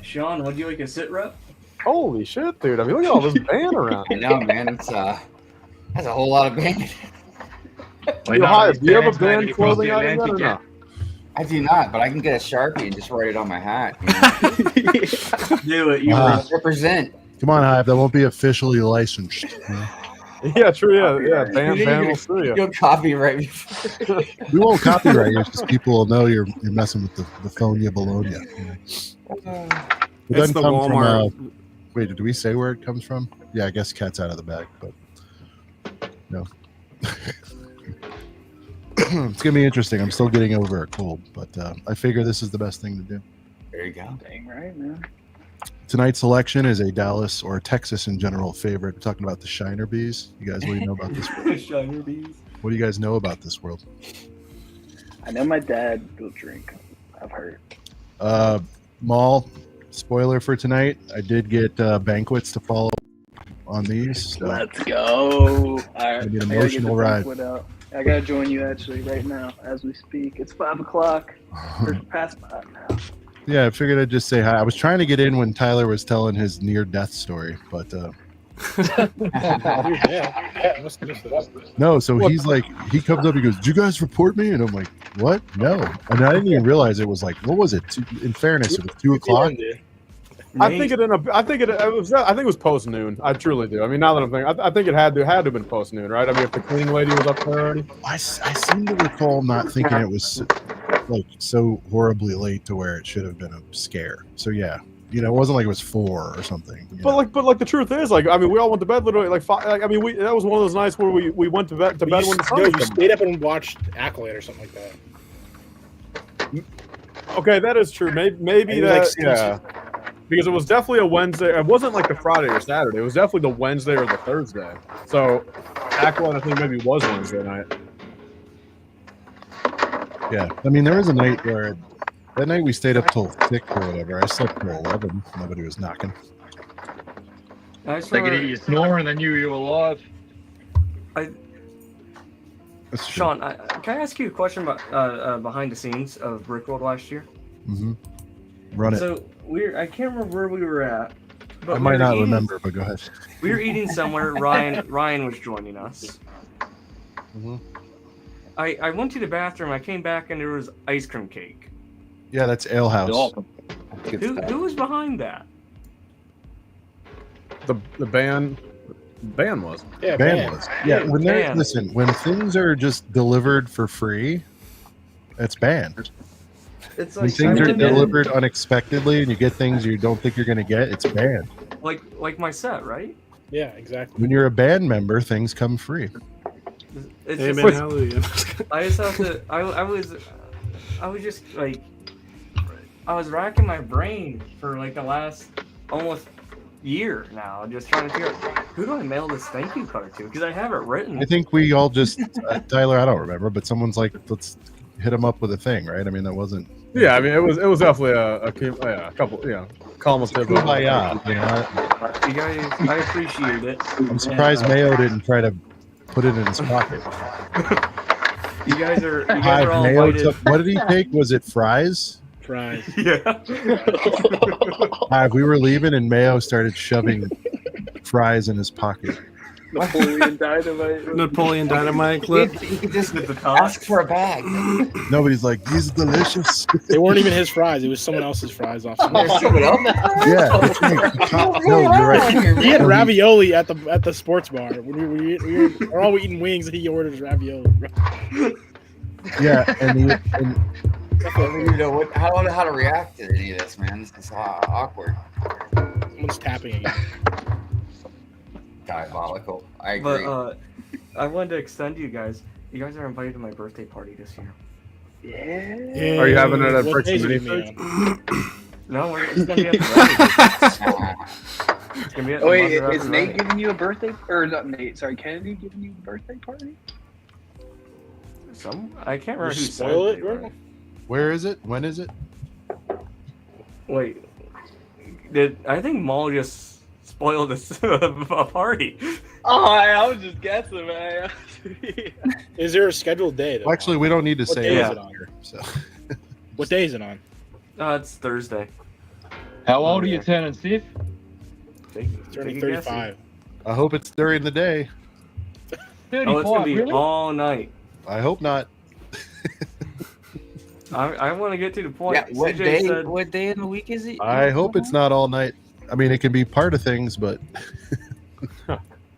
Sean, would you like a sit rep? holy shit, dude! I mean, look at all this band around. I know, man. It's that's a whole lot of band. Yo, Hive, do you have a band clothing item yet or no? I do not, but I can get a Sharpie and just write it on my hat. Do it. You Represent. Come on, Hive. That won't be officially licensed. You know? Yeah, true. Yeah. Band will sue you. You'll copyright me. We won't copyright you. It's just people will know you're messing with the phone you Bologna. You know? It doesn't the come Walmart. from. Wait, did we say where it comes from? Yeah, I guess cat's out of the bag, but no. It's gonna be interesting. I'm still getting over a cold, but I figure this is the best thing to do. There you go. Dang right, man. Tonight's selection is a Dallas or Texas in general favorite. We're talking about the Shiner Bees. You guys, what do you know about this world? Shiner bees. What do you guys know about this world? I know my dad will drink. I've heard. Maul, spoiler for tonight. I did get banquets to follow on these. So Let's go. All right. Maybe an I gotta get emotional the ride. banquet out. I gotta join you actually right now as we speak. It's 5 o'clock. Or past 5 now. yeah, I figured I'd just say hi. I was trying to get in when Tyler was telling his near-death story, but no. So he's like, he comes up, he goes, "Did you guys report me?" And I'm like, "What? No." And I didn't even realize it was like, what was it? In fairness, it was 2 o'clock. I think it was post noon. I truly do. I mean, now that I'm thinking, I think it had to have been post noon, right? I mean, if the cleaning lady was up there already. I seem to recall not thinking it was like so horribly late to where it should have been a scare. So yeah, you know, it wasn't like it was 4 or something. But like the truth is, like, I mean, we all went to bed literally like 5. Like, I mean, that was one of those nights where we went to bed when the sun was you stayed up and watched Acolyte or something like that. Okay, that is true. Maybe that, yeah. Because it was definitely a Wednesday. It wasn't like the Friday or Saturday. It was definitely the Wednesday or the Thursday. So, Acolyte, I think maybe was Wednesday night. Yeah, I mean, there was a night where that night we stayed up till 6 or whatever. I slept till 11. Nobody was knocking. I They could hear you snoring, they knew you were alive. That's true. Sean, can I ask you a question about behind the scenes of Brickworld last year? Mm-hmm. Run it. So I can't remember where we were at. But I might not remember, but go ahead. We were eating somewhere. Ryan was joining us. Mm-hmm. I went to the bathroom. I came back and there was ice cream cake. Yeah, that's Ale House. Who was behind that? The band was. Yeah, Band was. Yeah, when Band. listen, when things are just delivered for free, it's banned. It's When like things are delivered unexpectedly and you get things you don't think you're going to get, it's banned. like my set, right? Yeah, exactly. When you're a band member, things come free. It's Amen, just, hallelujah. I just have to. I was just like, I was racking my brain for like the last almost year now, just trying to figure out who do I mail this thank you card to, because I have it written. I think we all just, Tyler, I don't remember, but someone's like, let's hit him up with a thing, right? I mean, that wasn't. Yeah, I mean, it was definitely a couple, cumulative. Kumbaya, you know? You guys, I appreciate it. I'm surprised Mayo didn't try to put it in his pocket. You guys are Hi, all Mayo invited. took, what did he take? Was it fries? Fries. Yeah. We were leaving, and Mayo started shoving fries in his pocket. Napoleon Dynamite. Napoleon Dynamite clip. You could just With the top. ask for a bag. Nobody's like, these are delicious. They weren't even his fries. It was someone else's fries off. There's someone else. Yeah, it's like, no, you're right. He had ravioli at the sports bar. When we were all eating wings, and he ordered ravioli. Yeah, and I don't even know how to react to any of this, man. This is awkward. Someone's tapping again. Diabolical. I agree. But I wanted to extend you guys. You guys are invited to my birthday party this year. Yeah. Are you having it at What Bricks days and are Mini you on? No, it's gonna be at the It's gonna be at the Oh wait, Mother is Upper Nate Right. giving you a birthday? Or not Nate? Sorry, Kennedy giving you a birthday party? I can't remember who Spoil said it, bro. where is it? When is it? Wait, I think Maul just spoiled a party? Oh, I was just guessing, man. Is there a scheduled day? Though? Well, actually, we don't need to What say day is that it on? here. So What day is it on? It's Thursday. How old are you turning, Steve? Turning 35. I hope it's during the day. 35, Oh, it's gonna be really? all night. I hope not. I want to get to the point. Yeah, what CJ day? said- What day in the week is it? I hope it's not all night. I mean, it can be part of things, but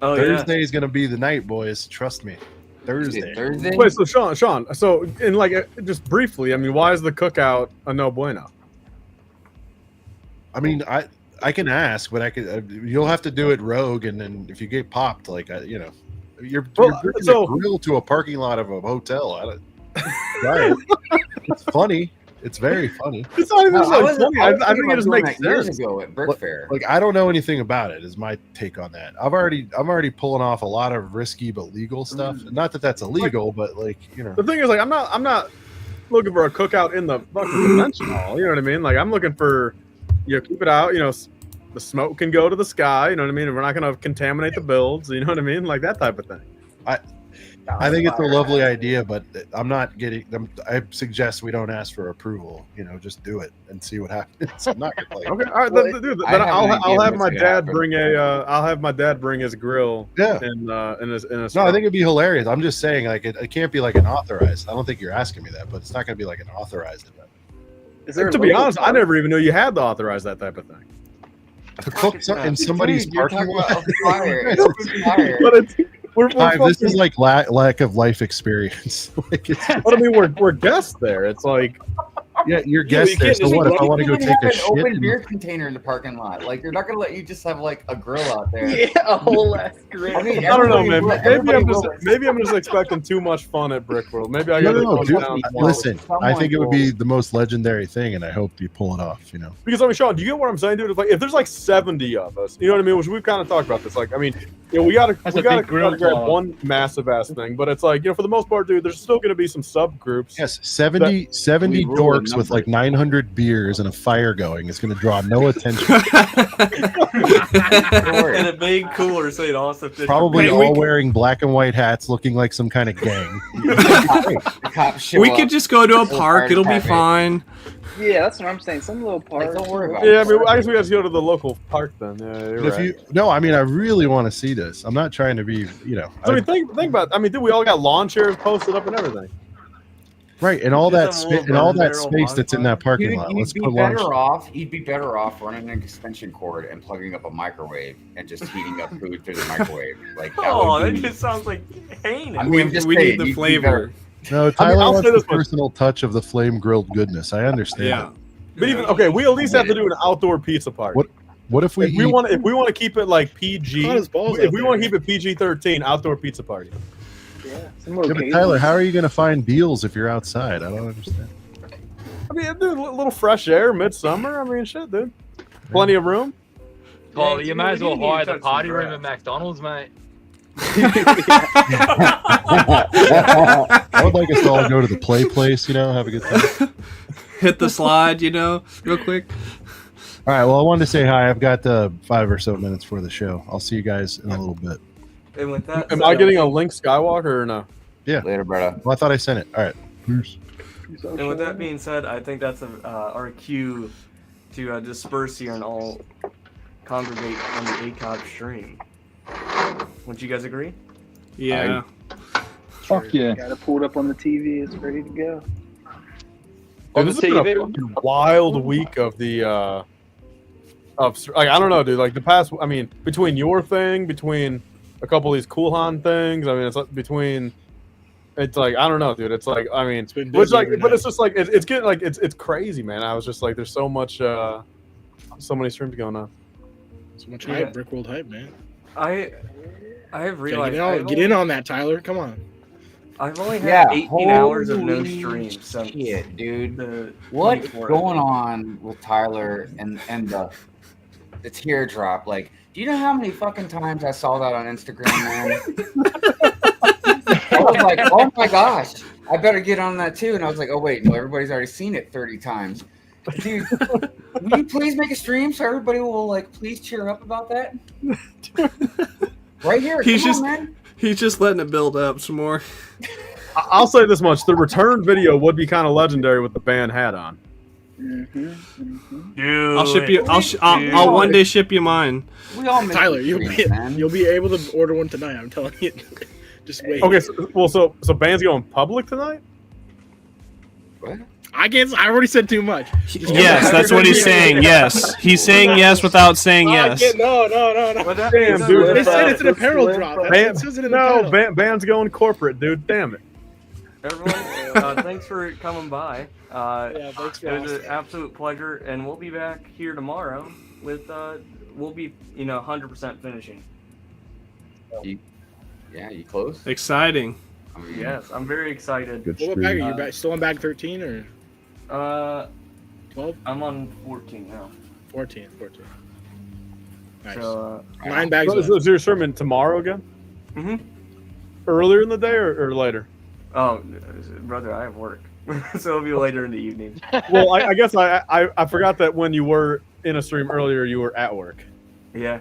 Oh Thursday is going to be the night, boys. Trust me. Is Thursday. it Thursday? Wait, so Sean, so in like just briefly, I mean, why is the cookout a no bueno? I mean, I can ask, but I could. You'll have to do it rogue, and then if you get popped, like you're bringing a grill to a parking lot of a hotel. Right? It's funny. It's very funny. It's not even No, so funny. I think it just doing makes that years sense. ago at Brick Fair. Like I don't know anything about it. Is my take on that. I'm already pulling off a lot of risky but legal stuff. Not that that's illegal, but The thing is, like, I'm not looking for a cookout in the fucking convention hall. You know what I mean? Like, I'm looking for, keep it out. The smoke can go to the sky. You know what I mean? And we're not going to contaminate the builds. You know what I mean? Like that type of thing. I think it's a lovely idea, but I'm not getting them. I suggest we don't ask for approval. Just do it and see what happens. I'm not gonna Okay, all right, then I'll have my dad bring I'll have my dad bring his grill. Yeah. In his. No, I think it'd be hilarious. I'm just saying, like, it can't be like an authorized. I don't think you're asking me that, but it's not going to be like an authorized event. Is there To be honest, I never even knew you had to authorize that type of thing. To cook in somebody's parking lot. But it's. This is like lack of life experience. But I mean, we're guests there. It's like, yeah, you're guests there. So what if I want to go take a shit? Open beer container in the parking lot. Like they're not gonna let you just have like a grill out there. Yeah, a whole ass grill. I mean, I don't know, man. everybody Maybe I'm just expecting too much fun at Brick World. Maybe I got No, dude, down. listen, I think it would be the most legendary thing, and I hope you pull it off. Because I mean, Sean, do you get what I'm saying, dude? It's like if there's like 70 of us, you know what I mean? Which we've kind of talked about this. Like, I mean, we gotta grab one massive ass thing, but it's like, for the most part, dude, there's still gonna be some subgroups. Yes, 70 dorks with like 900 beers and a fire going is going to draw no attention. And a big cooler so it also fits. Probably all wearing black and white hats, looking like some kind of gang. We could just go to a park. It'll be fine. Yeah, that's what I'm saying. Some little park. Don't worry about Yeah, I mean, I guess we have to go to the local park then. Yeah, you're right. No, I mean, I really want to see this. I'm not trying to be, I mean, think about. I mean, dude, we all got lawn chairs posted up and everything. Right, and all that space that's in that parking lot. Let's put You'd be better off running an extension cord and plugging up a microwave and just heating up food through the microwave. Like that just sounds like heinous. I mean, we need the flavor. No, Tyler wants the personal touch of the flame grilled goodness. I understand. Yeah. But even we at least have to do an outdoor pizza party. What if we want to keep it like PG? If we want to keep it PG-13, outdoor pizza party. Yeah, but Tyler, how are you going to find deals if you're outside? I don't understand. I mean, dude, a little fresh air, midsummer. I mean, shit, dude. Plenty of room. Well, you may as well hire the party room at McDonald's, mate. I would like us to all go to the play place, have a good time. Hit the slide, real quick. All right, well, I wanted to say hi. I've got 5 or so minutes for the show. I'll see you guys in a little bit. And with that, am I getting a Link Skywalker or no? Yeah. Later, brother. Well, I thought I sent it. All right. Peace. And with that being said, I think that's our cue to disperse here and all congregate on the ACOG stream. Would you guys agree? Yeah. Fuck yeah. Got it pulled up on the TV. It's ready to go. Dude, this has been a fucking wild week of the like I don't know, dude. Like the past, I mean, between your thing, between a couple of these Coolhan things, I mean, it's like between. It's like I don't know, dude. It's like I mean, it's like, but it's just like it's getting like it's crazy, man. I was just like, there's so much, so many streams going on. So much hype, Brickworld hype, man. I have realized. Get in on that, Tyler. Come on. I've only had 18 hours of no holy streams since shit, dude. the What's 24th. going on with Tyler and the teardrop? Like, do you know how many fucking times I saw that on Instagram, man? I was like, oh my gosh, I better get on that too. And I was like, oh wait, no, everybody's already seen it 30 times. Dude, will you please make a stream so everybody will like please cheer up about that? Right here, He's come just on, man. he's just letting it build up some more. I'll say this much: the return video would be kind of legendary with the band hat on. Dude, I'll ship you. I'll one day ship you mine. We all miss Tyler, the you'll streams, man. be able to order one tonight. I'm telling you. Just wait. Okay, so band's going public tonight? What? I already said too much. Yes, that's what he's saying. Yes, he's saying yes without saying yes. No. Damn, dude. They said it's an apparel drop. It says it in the title. Band's going corporate, dude. Damn it. Everyone, thanks for coming by. Yeah, thanks for it was an asking. absolute pleasure, and we'll be back here tomorrow with we'll be 100% finishing. Yeah, you close? Exciting. Yes, I'm very excited. What bag are you back? Still on bag 13 or 12? I'm on 14 now. 14. Nice. So, 9 bags. So is your sermon tomorrow again? Mm-hmm. Earlier in the day or later? Oh, brother, I have work, so it'll be later in the evening. Well, I guess I forgot that when you were in a stream earlier, you were at work. Yeah.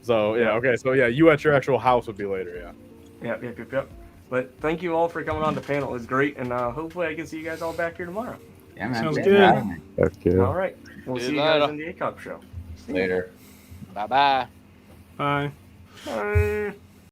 So yeah, okay, so yeah, you at your actual house would be later, yeah. Yep. But thank you all for coming on the panel. It was great, and hopefully I can see you guys all back here tomorrow. Yeah, man. Sounds Yeah, good. man. Heck yeah. All right. We'll see you guys in the ACOP show. Later. Bye-bye. Bye. Bye.